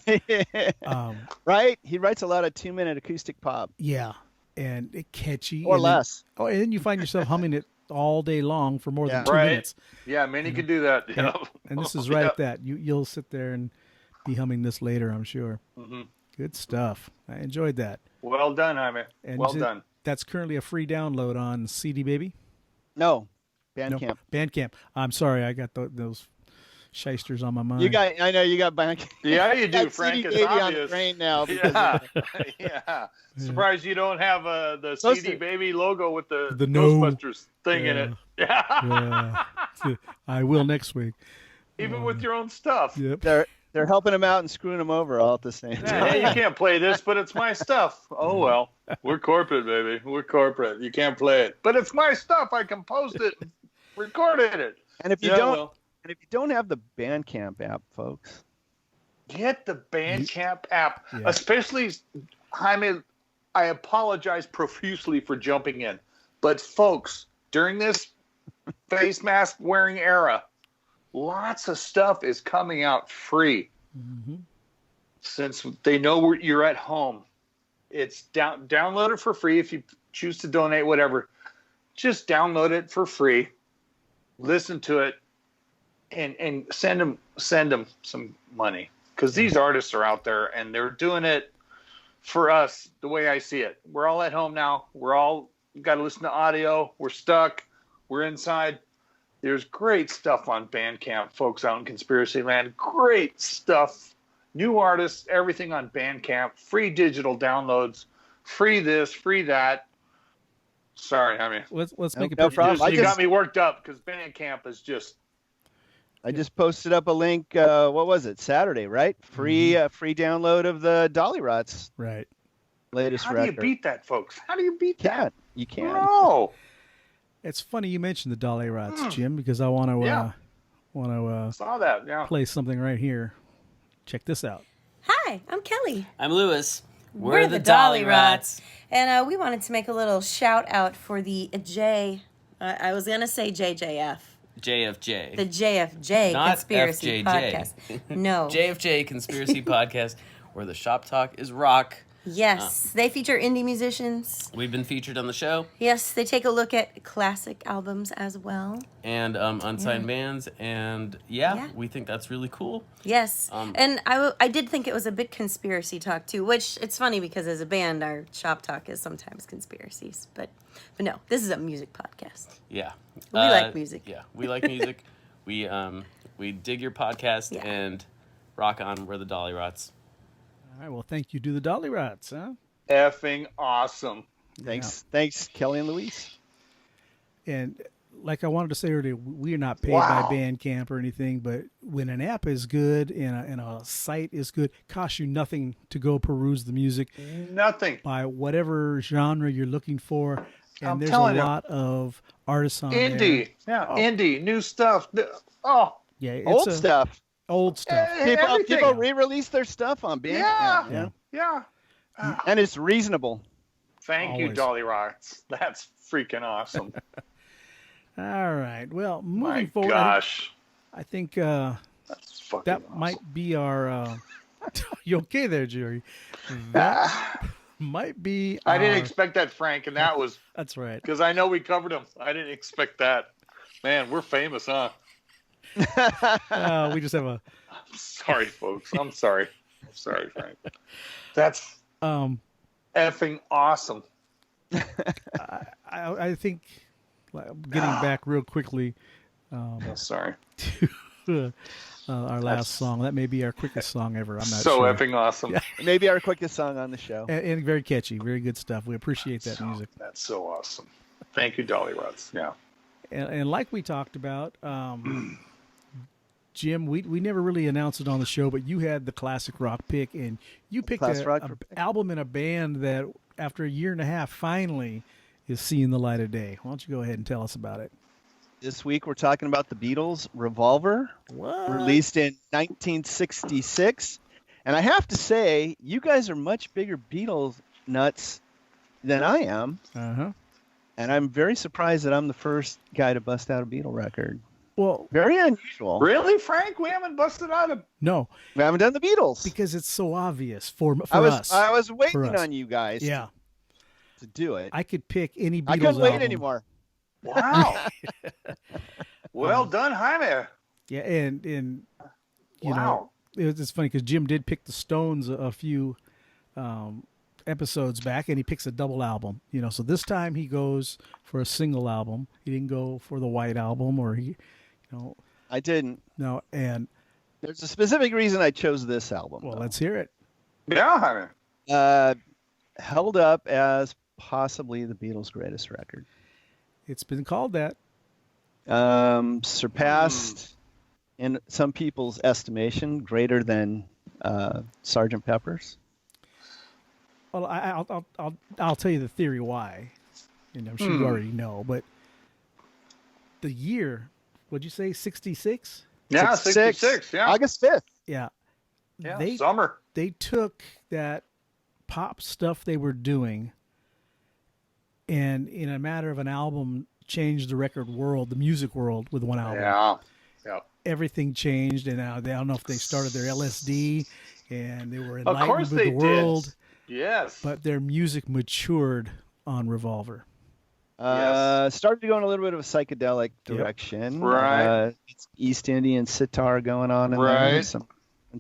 Speaker 2: Right? He writes a lot of 2-minute acoustic pop.
Speaker 3: Yeah, and it catchy
Speaker 2: Or
Speaker 3: and then-
Speaker 2: less.
Speaker 3: and then you find yourself humming it all day long for more than
Speaker 2: Yeah.
Speaker 3: 2
Speaker 4: Right.
Speaker 3: minutes.
Speaker 4: Yeah, Minnie could do that.
Speaker 3: And, and this is right
Speaker 4: Yeah.
Speaker 3: at that. You'll sit there and be humming this later, I'm sure.
Speaker 4: Mhm.
Speaker 3: Good stuff. I enjoyed that.
Speaker 4: Well done, Jaime.
Speaker 3: And
Speaker 4: Well
Speaker 3: is it-
Speaker 4: done.
Speaker 3: That's currently a free download on CD Baby.
Speaker 2: No.
Speaker 3: No,
Speaker 2: Bandcamp.
Speaker 3: Bandcamp. I'm sorry, I got those shysters on my mind.
Speaker 2: I know you got Bandcamp.
Speaker 4: Yeah, you do,
Speaker 2: Got
Speaker 4: Frank.
Speaker 2: CD
Speaker 4: It's
Speaker 2: Baby on the
Speaker 4: obvious.
Speaker 2: brain now. because
Speaker 4: Yeah.
Speaker 2: of-
Speaker 4: Yeah. Surprised you don't have the
Speaker 2: Supposed
Speaker 4: CD
Speaker 2: to-
Speaker 4: Baby logo with the
Speaker 3: no.
Speaker 4: Ghostbusters thing in it.
Speaker 3: Yeah. I will next week.
Speaker 4: Even with your own stuff.
Speaker 3: Yep.
Speaker 2: They're helping him out and screwing him over all at the same
Speaker 4: Yeah,
Speaker 2: time.
Speaker 4: hey, you can't play this, but it's my stuff. Oh well, we're corporate, baby. We're corporate. You can't play it, but it's my stuff. I composed it, recorded it.
Speaker 2: And if you
Speaker 4: Yeah,
Speaker 2: don't,
Speaker 4: well,
Speaker 2: and if you don't have the Bandcamp app, folks,
Speaker 4: get the Bandcamp app,
Speaker 3: Yeah.
Speaker 4: especially Jaime. I apologize profusely for jumping in, but folks, during this face mask wearing era, lots of stuff is coming out free.
Speaker 3: Mhm.
Speaker 4: Since they know you're at home. It's download it for free if you choose to donate, whatever. Just download it for free, listen to it, and send them some money, because these artists are out there and they're doing it for us. The way I see it, we're all at home now. We're all got to listen to audio. We're stuck. We're inside. There's great stuff on Bandcamp, folks out in Conspiracy Land. Great stuff. New artists, everything on Bandcamp. Free digital downloads. Free this, free that. Sorry, I mean,
Speaker 3: Let's make it
Speaker 2: no problem.
Speaker 4: you got me worked up because Bandcamp is just.
Speaker 2: I just posted up a link. What was it? Saturday, right? Free download of the Dolly Rots
Speaker 3: right.
Speaker 2: latest
Speaker 4: How do
Speaker 2: record.
Speaker 4: you beat that, folks? How do you beat that?
Speaker 2: You can.
Speaker 4: No.
Speaker 3: It's funny you mentioned the Dolly Rots, Jim, because I want to
Speaker 4: Yeah. Saw that. Yeah.
Speaker 3: play something right here. Check this out.
Speaker 6: Hi, I'm Kelly.
Speaker 7: I'm Lewis.
Speaker 6: We're the Dolly Rots. And we wanted to make a little shout out for the I was going to say JJF,
Speaker 7: JFJ.
Speaker 6: the JFJ
Speaker 7: Not
Speaker 6: Conspiracy
Speaker 7: FJJ.
Speaker 6: Podcast. No.
Speaker 7: JFJ Conspiracy Podcast, where the shop talk is rock.
Speaker 6: Yes, they feature indie musicians.
Speaker 7: We've been featured on the show
Speaker 6: Yes, they take a look at classic albums as well.
Speaker 7: and unsigned bands, and
Speaker 6: Yeah.
Speaker 7: we think that's really cool.
Speaker 6: Yes,
Speaker 7: Um,
Speaker 6: and I did think it was a bit conspiracy talk too, which it's funny because as a band, our shop talk is sometimes conspiracies, but no, this is a music podcast.
Speaker 7: Yeah.
Speaker 6: We like music.
Speaker 7: Yeah, we like music. we dig your podcast
Speaker 6: Yeah.
Speaker 7: and rock on. We're the Dolly Rots.
Speaker 3: All right. Well, thank you to the Dolly Rots, huh?
Speaker 4: Effing awesome.
Speaker 2: Thanks, Kelly and Luis.
Speaker 3: And like I wanted to say earlier, we are not paid
Speaker 4: Wow.
Speaker 3: by Bandcamp or anything, but when an app is good and a site is good, costs you nothing to go peruse the music
Speaker 4: Nothing.
Speaker 3: by whatever genre you're looking for. And
Speaker 4: I'm
Speaker 3: there's a
Speaker 4: telling you.
Speaker 3: lot of artists on there.
Speaker 4: Indie. Yeah. Indie. New stuff. Oh.
Speaker 3: Yeah, it's
Speaker 2: Old stuff.
Speaker 3: Old stuff.
Speaker 4: Everything.
Speaker 2: People re-release their stuff on Bandcamp.
Speaker 4: Yeah. Yeah.
Speaker 2: And it's reasonable.
Speaker 4: Thank you,
Speaker 3: Always.
Speaker 4: Dolly Rots. That's freaking awesome.
Speaker 3: All right. Well, moving
Speaker 4: My
Speaker 3: forward,
Speaker 4: gosh.
Speaker 3: I think
Speaker 4: That's fucking
Speaker 3: that
Speaker 4: awesome.
Speaker 3: might be our. You okay there, Jerry? That might be.
Speaker 4: I didn't
Speaker 3: our-
Speaker 4: expect that, Frank, and that was
Speaker 3: That's right.
Speaker 4: because I know we covered him. I didn't expect that. Man, we're famous, huh?
Speaker 3: We just have a.
Speaker 4: Sorry, folks. I'm sorry. I'm sorry, Frank. That's
Speaker 3: Um,
Speaker 4: effing awesome.
Speaker 3: I think getting back real quickly
Speaker 4: Sorry.
Speaker 3: to our last song. That may be our quickest song ever. I'm not
Speaker 4: So
Speaker 3: sure.
Speaker 4: effing awesome.
Speaker 2: Maybe our quickest song on the show.
Speaker 3: And very catchy, very good stuff. We appreciate that music.
Speaker 4: That's so awesome. Thank you, Dolly Rods. Yeah.
Speaker 3: And like we talked about, Jim, we never really announced it on the show, but you had the classic rock pick, and you picked an album in a band that, after a year and a half, finally is seeing the light of day. Why don't you go ahead and tell us about it?
Speaker 2: This week we're talking about the Beatles' Revolver, released in 1966. And I have to say, you guys are much bigger Beatles nuts than I am.
Speaker 3: Uh-huh.
Speaker 2: And I'm very surprised that I'm the first guy to bust out a Beatle record.
Speaker 3: Well,
Speaker 2: very unusual.
Speaker 4: Really, Frank? We haven't busted out a...
Speaker 3: No.
Speaker 2: We haven't done the Beatles.
Speaker 3: Because it's so obvious for us.
Speaker 2: I was waiting on you guys to do it.
Speaker 3: I could pick any Beatles
Speaker 2: I couldn't wait
Speaker 3: album.
Speaker 2: anymore.
Speaker 4: Wow. Well done, Jaime.
Speaker 3: Yeah, and you
Speaker 4: Wow.
Speaker 3: know, it's funny because Jim did pick the Stones a few episodes back, and he picks a double album. You know, so this time he goes for a single album. He didn't go for the White Album, or
Speaker 2: I didn't.
Speaker 3: No, and
Speaker 2: there's a specific reason I chose this album.
Speaker 3: Well, let's hear it.
Speaker 4: Yeah, Jaime.
Speaker 2: Held up as possibly the Beatles' greatest record.
Speaker 3: It's been called that.
Speaker 2: Surpassed, in some people's estimation, greater than Sgt. Pepper's.
Speaker 3: Well, I'll tell you the theory why, and I'm sure you already know. But the year, what'd you say, 66?
Speaker 4: Yeah, 66. Yeah,
Speaker 2: August 5th.
Speaker 3: Yeah,
Speaker 4: summer.
Speaker 3: They took that pop stuff they were doing, and in a matter of an album, changed the record world, the music world, with one album.
Speaker 4: Yeah.
Speaker 3: Everything changed, and I don't know if they started their LSD, and they were
Speaker 4: Of
Speaker 3: enlightened
Speaker 4: course
Speaker 3: with
Speaker 4: they
Speaker 3: the world.
Speaker 4: did. Yes.
Speaker 3: But their music matured on Revolver.
Speaker 2: Started to go in a little bit of a psychedelic direction.
Speaker 4: Yep. Right.
Speaker 2: It's East Indian sitar going on in there, some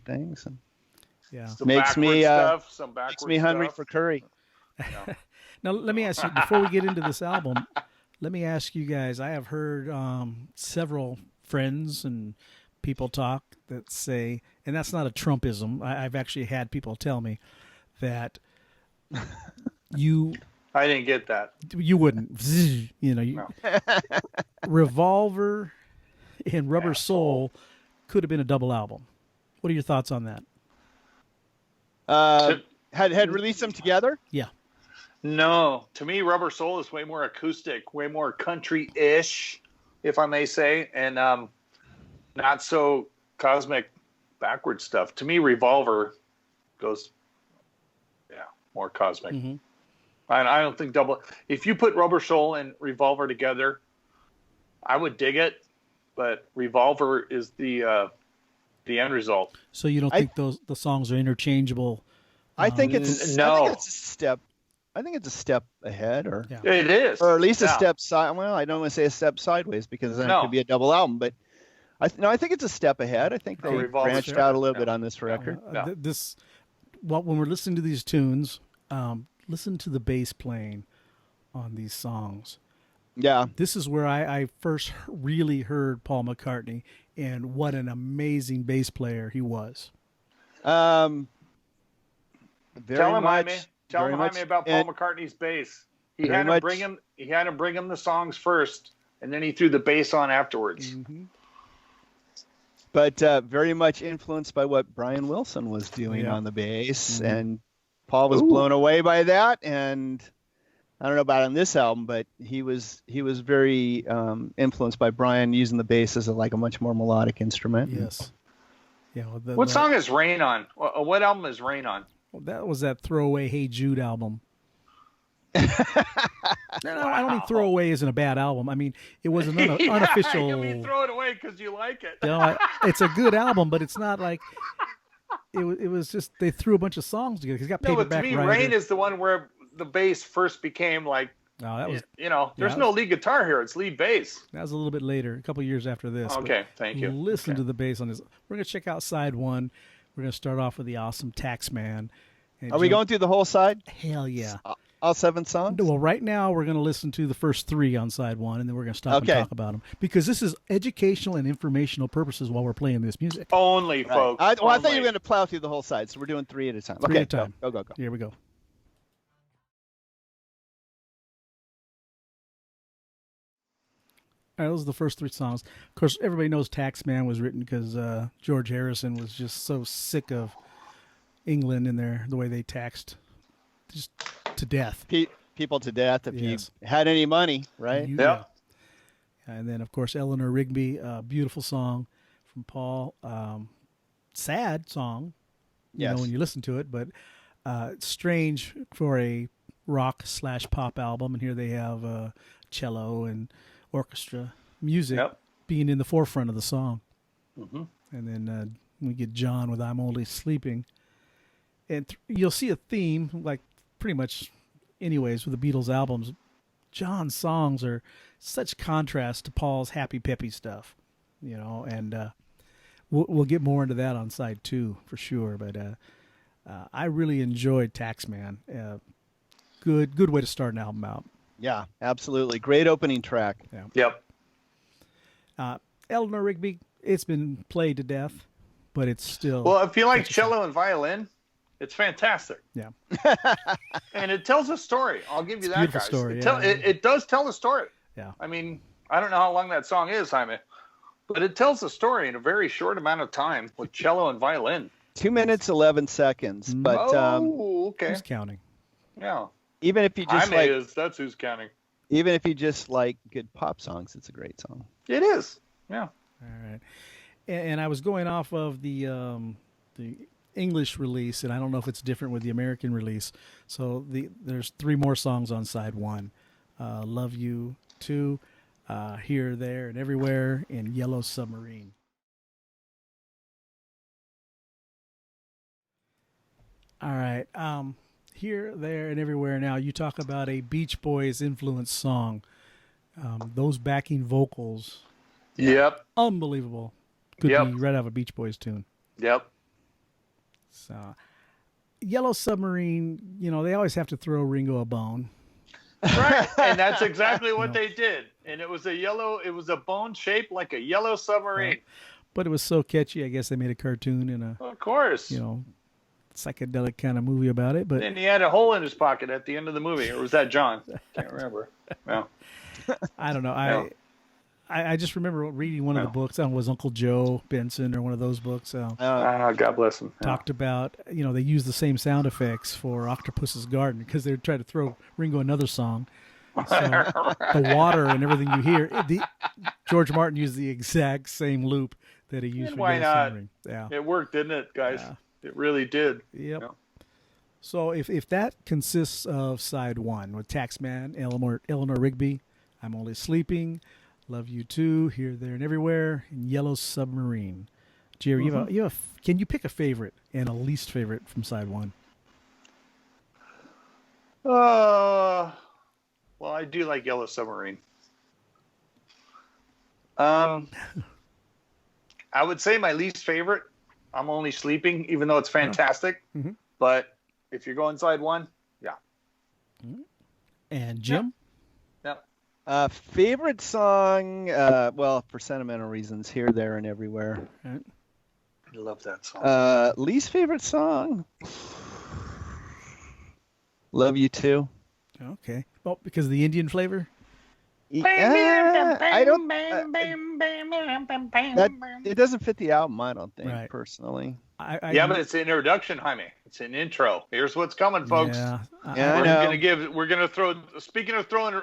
Speaker 2: things. And
Speaker 4: some
Speaker 2: makes me
Speaker 4: makes
Speaker 2: me hungry for curry.
Speaker 4: Yeah.
Speaker 3: Now, let me ask you, before we get into this album, let me ask you guys, I have heard several friends and people talk that say, and that's not a Trumpism, I've actually had people tell me that
Speaker 4: I didn't get that.
Speaker 3: You wouldn't. No. Revolver and Rubber Soul could have been a double album. What are your thoughts on that?
Speaker 2: Had released them together?
Speaker 3: Yeah.
Speaker 4: No, to me, Rubber Soul is way more acoustic, way more country-ish, if I may say, and not so cosmic backward stuff. To me, Revolver goes, more cosmic. Mm-hmm. I don't think if you put Rubber Soul and Revolver together, I would dig it, but Revolver is the end result.
Speaker 3: So you don't think the songs are interchangeable?
Speaker 2: I think it's I think it's a step ahead,
Speaker 4: it is,
Speaker 2: or at least a step side. Well, I don't want to say a step sideways because then it could be a double album, but I think it's a step ahead. I think they branched out a little bit on this record.
Speaker 3: When we're listening to these tunes, listen to the bass playing on these songs.
Speaker 2: Yeah,
Speaker 3: this is where I first really heard Paul McCartney, and what an amazing bass player he was.
Speaker 4: Tell him, Jaime, about Paul McCartney's bass. He had to bring him the songs first, and then he threw the bass on afterwards.
Speaker 3: Mm-hmm.
Speaker 2: But very much influenced by what Brian Wilson was doing on the bass, and Paul was blown away by that. And I don't know about on this album, but he was very influenced by Brian using the bass as a much more melodic instrument.
Speaker 3: Yes. Yeah.
Speaker 4: What song is Rain on? What album is Rain on?
Speaker 3: Well, that was that throwaway Hey Jude album. No, I don't mean Throwaway isn't a bad album. I mean, it was an unofficial.
Speaker 4: You mean throw it away because you like it.
Speaker 3: It's a good album, but it's not like it was just they threw a bunch of songs together. He's got Paperback
Speaker 4: Writer. To me, Rain is the one where the bass first became
Speaker 3: that was
Speaker 4: there's no lead guitar here. It's lead bass.
Speaker 3: That was a little bit later, a couple years after this.
Speaker 4: Okay, thank you.
Speaker 3: Listen to the bass on this. We're gonna check out side one. We're gonna start off with the awesome Taxman.
Speaker 2: Are we going through the whole side?
Speaker 3: Hell yeah.
Speaker 2: All 7 songs?
Speaker 3: Well, right now we're going to listen to the first 3 on side 1, and then we're going to stop
Speaker 2: Okay.
Speaker 3: and talk about them because this is educational and informational purposes while we're playing this music.
Speaker 4: Only,
Speaker 2: Right.
Speaker 4: folks.
Speaker 2: I thought you
Speaker 4: only.
Speaker 2: were going to plow through the whole side, so we're doing 3 at a time.
Speaker 3: 3
Speaker 2: Okay,
Speaker 3: at a time.
Speaker 2: Go.
Speaker 3: Here we go. All right, those are the first 3 songs. Of course, everybody knows Taxman was written because George Harrison was just so sick of England and the way they taxed just to death.
Speaker 2: People to death if
Speaker 3: Yes.
Speaker 2: you had any money, right?
Speaker 3: Yeah. And then, of course, Eleanor Rigby, beautiful song from Paul. Sad song, you know, when you listen to it, but strange for a rock/pop album. And here they have cello and orchestra music being in the forefront of the song.
Speaker 4: Mm-hmm.
Speaker 3: And then we get John with I'm Only Sleeping. And you'll see a theme, like pretty much anyways with the Beatles albums. John's songs are such contrast to Paul's happy peppy stuff, you know, and we'll get more into that on side 2 for sure. But I really enjoyed Taxman. Good way to start an album out.
Speaker 2: Yeah, absolutely. Great opening track.
Speaker 3: Yeah. Yep. Eleanor Rigby, it's been played to death, but it's still.
Speaker 4: Well, if you like cello and violin, it's fantastic.
Speaker 3: Yeah.
Speaker 4: And it tells a story. I'll give you
Speaker 3: It's a
Speaker 4: that,
Speaker 3: beautiful
Speaker 4: guys.
Speaker 3: story,
Speaker 4: It does tell a story.
Speaker 3: Yeah.
Speaker 4: I mean, I don't know how long that song is, Jaime, but it tells a story in a very short amount of time with cello and violin.
Speaker 2: 2 minutes 11 seconds, but
Speaker 4: okay.
Speaker 3: Who's counting?
Speaker 4: Yeah.
Speaker 2: even if you just
Speaker 4: Jaime that's who's counting.
Speaker 2: even if you just like good pop songs, it's a great song.
Speaker 4: It is. Yeah.
Speaker 3: All right. And I was going off of the English release, and I don't know if it's different with the American release. So there's 3 more songs on side 1. Love You 2, Here, There, and Everywhere, and Yellow Submarine. All right. Here, There, and Everywhere. Now, you talk about a Beach Boys influenced song. Those backing vocals,
Speaker 4: Yep.
Speaker 3: unbelievable. Could
Speaker 4: Yep.
Speaker 3: be right out of a Beach Boys tune.
Speaker 4: Yep.
Speaker 3: So, Yellow Submarine, you know, they always have to throw Ringo a bone.
Speaker 4: Right. And that's exactly what they did. And it was a bone shaped like a yellow submarine.
Speaker 3: But it was so catchy, I guess they made a cartoon and a,
Speaker 4: Of course.
Speaker 3: you know, psychedelic kind of movie about it. But
Speaker 4: And he had a hole in his pocket at the end of the movie. Or was that John? Can't remember. Yeah.
Speaker 3: I don't know.
Speaker 4: No.
Speaker 3: I just remember reading one of the books. I don't know, it was Uncle Joe Benson or one of those books.
Speaker 4: God bless him. Yeah.
Speaker 3: Talked about, you know, they used the same sound effects for Octopus's Garden because they were trying to throw Ringo another song. So the water and everything you hear, George Martin used the exact same loop that he used
Speaker 4: And
Speaker 3: for
Speaker 4: why
Speaker 3: Yellow
Speaker 4: not?
Speaker 3: Submarine. Yeah.
Speaker 4: It worked, didn't it, guys?
Speaker 3: Yeah.
Speaker 4: It really did.
Speaker 3: Yep.
Speaker 4: Yeah.
Speaker 3: So if that consists of side 1 with Taxman, Eleanor Rigby, I'm Only Sleeping, Love You Too, Here, There, and Everywhere, and Yellow Submarine. Jerry, can you pick a favorite and a least favorite from side 1?
Speaker 4: Well, I do like Yellow Submarine. I would say my least favorite, I'm Only Sleeping, even though it's fantastic.
Speaker 3: Mm-hmm.
Speaker 4: But if you're going side 1, yeah.
Speaker 3: And Jim?
Speaker 4: Yeah.
Speaker 2: Favorite song, well, for sentimental reasons, Here, There, and Everywhere.
Speaker 3: Right.
Speaker 4: I love that song.
Speaker 2: Least favorite song, Love You Too.
Speaker 3: Okay. Well, because of the Indian flavor?
Speaker 2: I don't. It doesn't fit the album, I don't think,
Speaker 3: Right.
Speaker 2: personally.
Speaker 4: Yeah, but it's an introduction, Jaime. It's an intro. Here's what's coming, folks.
Speaker 3: Yeah.
Speaker 2: Yeah, I know.
Speaker 4: We're gonna throw. Speaking of throwing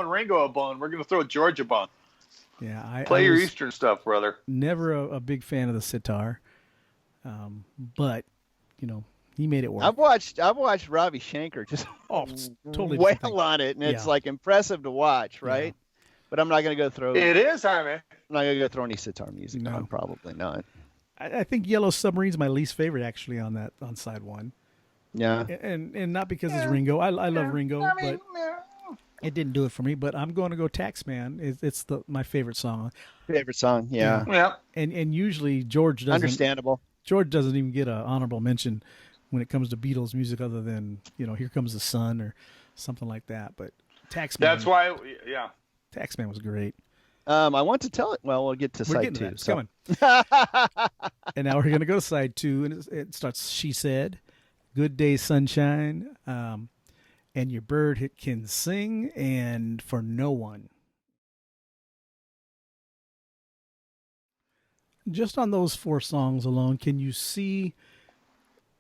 Speaker 4: Ringo a bone, we're gonna throw George a bone.
Speaker 3: Yeah.
Speaker 4: Play
Speaker 3: I
Speaker 4: your
Speaker 3: was
Speaker 4: Eastern stuff, brother.
Speaker 3: never a big fan of the sitar. But, you know, he made it work.
Speaker 2: I've watched Ravi Shankar just
Speaker 3: Totally
Speaker 2: wail
Speaker 3: different thing.
Speaker 2: on it, and it's
Speaker 3: Yeah.
Speaker 2: like impressive to watch, right?
Speaker 3: Yeah.
Speaker 2: But I'm not gonna go throw.
Speaker 4: It is, Jaime.
Speaker 2: I'm not gonna go throw any sitar music
Speaker 3: No.
Speaker 2: on. Probably not.
Speaker 3: I think Yellow Submarine's my least favorite, actually, on side 1.
Speaker 2: Yeah.
Speaker 3: And not because it's Ringo. I love Ringo, but it didn't do it for me. But I'm going to go Taxman. It's my favorite song.
Speaker 2: Favorite song. Yeah.
Speaker 4: Yeah.
Speaker 3: And usually George doesn't
Speaker 2: Understandable.
Speaker 3: even get an honorable mention when it comes to Beatles music, other than Here Comes the Sun or something like that. But Taxman.
Speaker 4: That's why, yeah.
Speaker 3: Taxman was great.
Speaker 2: I want to tell it. Well, we'll get to
Speaker 3: We're
Speaker 2: side
Speaker 3: getting to
Speaker 2: 2.
Speaker 3: that. It's coming. And now we're going to go to side 2, and it starts. She said, "Good Day, Sunshine," and your bird can sing, and For No One. Just on those 4 songs alone, can you see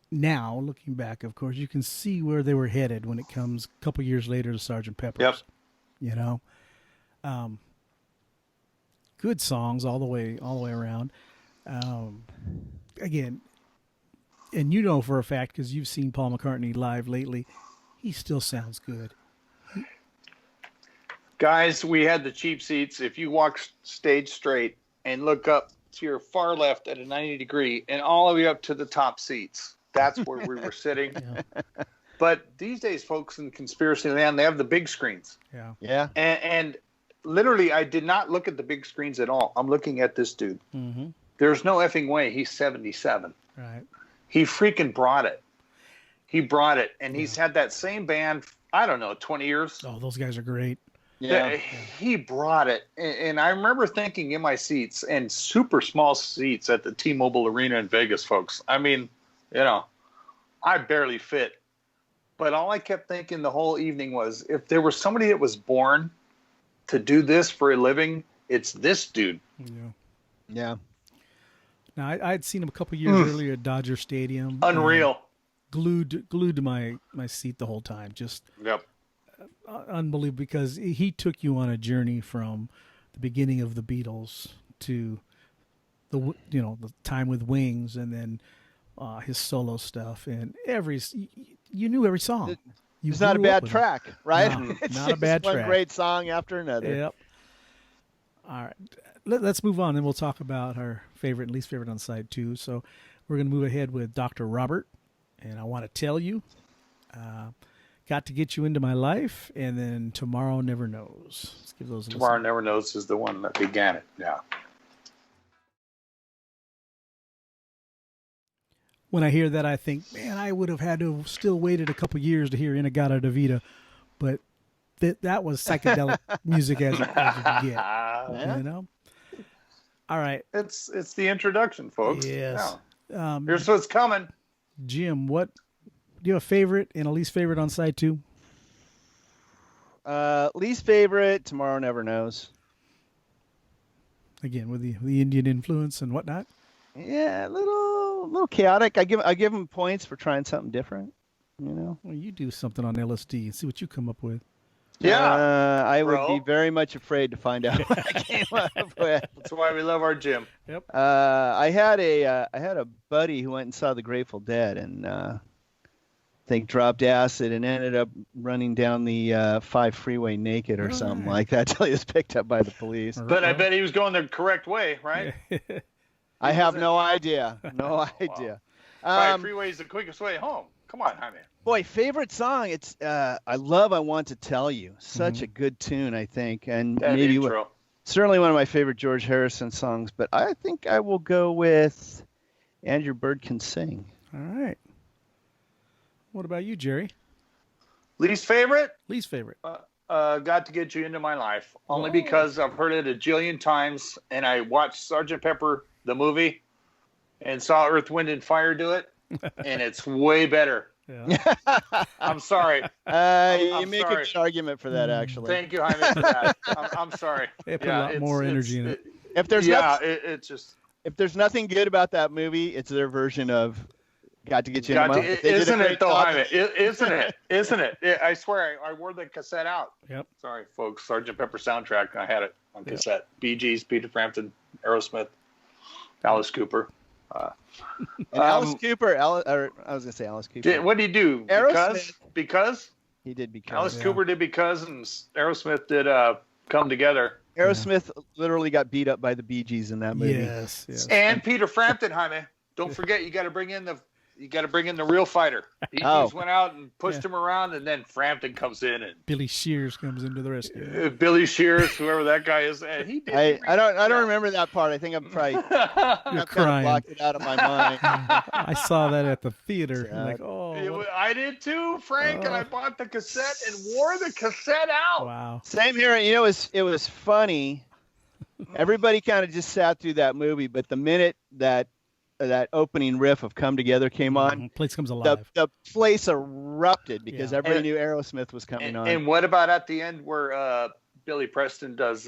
Speaker 3: now, looking back, of course, you can see where they were headed when it comes a couple years later to Sgt. Pepper's.
Speaker 4: Yep.
Speaker 3: Good songs all the way around. Again, and for a fact, because you've seen Paul McCartney live lately, he still sounds good.
Speaker 4: Guys, we had the cheap seats. If you walk stage straight and look up to your far left at a 90 degree and all the way up to the top seats, that's where we were sitting.
Speaker 3: Yeah.
Speaker 4: But these days, folks in conspiracy land, they have the big screens.
Speaker 2: Yeah.
Speaker 4: And literally, I did not look at the big screens at all. I'm looking at this dude.
Speaker 3: Mm-hmm.
Speaker 4: There's no effing way he's 77.
Speaker 3: Right.
Speaker 4: He freaking brought it. He brought it. And he's had that same band, I don't know, 20 years.
Speaker 3: Oh, those guys are great.
Speaker 2: Yeah.
Speaker 4: He brought it. And I remember thinking in my seats, and super small seats at the T-Mobile Arena in Vegas, folks. I mean, I barely fit. But all I kept thinking the whole evening was, if there was somebody that was born to do this for a living, it's this dude.
Speaker 2: Yeah.
Speaker 3: Now, I'd seen him a couple years earlier at Dodger Stadium.
Speaker 4: Unreal.
Speaker 3: Glued to my seat the whole time. Just unbelievable, because he took you on a journey from the beginning of the Beatles to the time with Wings, and then his solo stuff, and you knew every song.
Speaker 2: It's not a bad track, right?
Speaker 3: No,
Speaker 2: It's
Speaker 3: not a bad
Speaker 2: one
Speaker 3: track.
Speaker 2: great song after another.
Speaker 3: Yep. All right. Let's move on, and we'll talk about our favorite and least favorite on side 2. So we're going to move ahead with Dr. Robert, and I want to tell you, Got to Get You Into My Life, and then Tomorrow Never Knows. Let's give those a
Speaker 4: Tomorrow
Speaker 3: listen.
Speaker 4: Never Knows is the one that began it. Yeah.
Speaker 3: When I hear that, I think, man, I would have had to have still waited a couple years to hear Inagata Davida, but that was psychedelic music as you can get. All right.
Speaker 4: It's the introduction, folks.
Speaker 3: Yes.
Speaker 4: Yeah. Here's what's coming.
Speaker 3: Jim, do you have a favorite and a least favorite on side 2?
Speaker 2: Least favorite, Tomorrow Never Knows.
Speaker 3: Again, with the Indian influence and whatnot.
Speaker 2: Yeah, a little chaotic. I give him points for trying something different.
Speaker 3: Well, you do something on LSD and see what you come up with.
Speaker 4: Yeah,
Speaker 2: I would be very much afraid to find out what I came up with.
Speaker 4: That's why we love our Jim.
Speaker 3: Yep.
Speaker 2: I had a buddy who went and saw the Grateful Dead, and I think dropped acid and ended up running down the 5 freeway naked or something like that till he was picked up by the police.
Speaker 4: But I bet he was going the correct way, right?
Speaker 2: I have no idea. No idea.
Speaker 4: 5 freeway is the quickest way home. Come on, honey.
Speaker 2: Boy, favorite song. It's I Want to Tell You. Such a good tune, I think, and
Speaker 4: That
Speaker 2: maybe
Speaker 4: intro.
Speaker 2: certainly one of my favorite George Harrison songs. But I think I will go with And Your Bird Can Sing.
Speaker 3: All right. What about you, Jerry?
Speaker 4: Least favorite?
Speaker 3: Least favorite.
Speaker 4: Got to Get You Into My Life. Only because I've heard it a jillion times, and I watched Sgt. Pepper, the movie, and saw Earth, Wind, and Fire do it, and it's way better.
Speaker 3: Yeah.
Speaker 4: I'm sorry.
Speaker 2: You make a good argument for that, actually.
Speaker 4: Thank you, Jaime, for that. I'm sorry.
Speaker 3: They put a lot more energy in it.
Speaker 2: If there's
Speaker 4: it's just.
Speaker 2: if there's nothing good about that movie, it's their version of Got to Get You Into My Life.
Speaker 4: Isn't it though, Jaime? Isn't it? I swear, I wore the cassette out.
Speaker 3: Yep.
Speaker 4: Sorry, folks. Sgt. Pepper soundtrack. I had it on cassette. Bee Gees, Peter Frampton, Aerosmith, Alice Cooper.
Speaker 2: Alice Cooper. I was gonna say Alice Cooper.
Speaker 4: What did he do?
Speaker 2: Aerosmith.
Speaker 4: Because
Speaker 2: He did Because.
Speaker 4: Alice Cooper did Because, and Aerosmith did Come Together.
Speaker 2: Aerosmith literally got beat up by the Bee Gees in that movie.
Speaker 3: Yes.
Speaker 4: And Peter Frampton, Jaime. Don't forget, you got to bring in the You got to bring in the real fighter. He just went out and pushed
Speaker 3: Yeah.
Speaker 4: him around, and then Frampton comes in, and
Speaker 3: Billy Shears comes into the rescue.
Speaker 4: Billy Shears, whoever that guy is, and he did.
Speaker 2: I don't remember that part. I think I'm probably
Speaker 3: You're
Speaker 2: I've kind of
Speaker 3: crying.
Speaker 2: blocked it out of my mind.
Speaker 3: I saw that at the theater. I'm
Speaker 2: Sad.
Speaker 3: like, oh,
Speaker 4: I did too, Frank, and I bought the cassette and wore the cassette out.
Speaker 3: wow.
Speaker 2: Same here. You know, it was funny. Everybody kind of just sat through that movie, but the minute that opening riff of "Come Together" came on,
Speaker 3: Place comes alive.
Speaker 2: the place erupted because
Speaker 3: Yeah.
Speaker 2: everybody knew Aerosmith was coming on.
Speaker 4: And what about at the end where Billy Preston does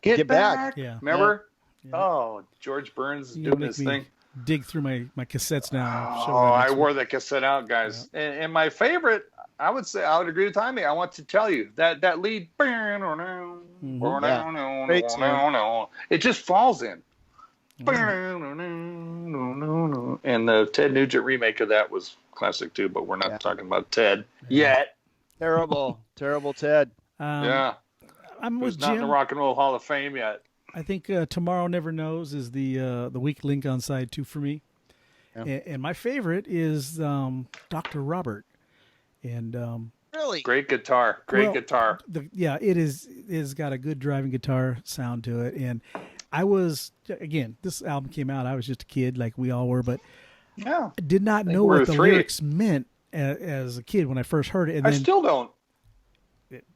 Speaker 4: Get Back?
Speaker 3: Yeah.
Speaker 4: Remember?
Speaker 3: Yeah.
Speaker 4: Oh, George Burns is
Speaker 3: You
Speaker 4: doing
Speaker 3: make
Speaker 4: his
Speaker 3: me
Speaker 4: thing.
Speaker 3: dig through my cassettes now. and show
Speaker 4: Oh,
Speaker 3: that
Speaker 4: I
Speaker 3: next
Speaker 4: wore
Speaker 3: week.
Speaker 4: the cassette out, guys. And my favorite, I would agree with Tommy. I want to tell you that lead,
Speaker 2: Great tune.
Speaker 4: it just falls in. And the Ted Nugent remake of that was classic too, but we're not talking about Ted yet.
Speaker 2: Terrible Ted.
Speaker 4: Yeah.
Speaker 3: I'm
Speaker 4: Who's
Speaker 3: with
Speaker 4: not in the
Speaker 3: Jim.
Speaker 4: Rock and Roll Hall of Fame yet.
Speaker 3: I think Tomorrow Never Knows is the weak link on side 2 for me.
Speaker 2: Yeah.
Speaker 3: And my favorite is Dr. Robert. And
Speaker 2: Really?
Speaker 4: Great guitar. Great guitar.
Speaker 3: it is got a good driving guitar sound to it. And I was, again, this album came out, I was just a kid like we all were, but
Speaker 4: Yeah.
Speaker 3: I did not know
Speaker 4: we were
Speaker 3: what the
Speaker 4: 3.
Speaker 3: lyrics meant as a kid when I first heard it. And
Speaker 4: I
Speaker 3: then
Speaker 4: still don't.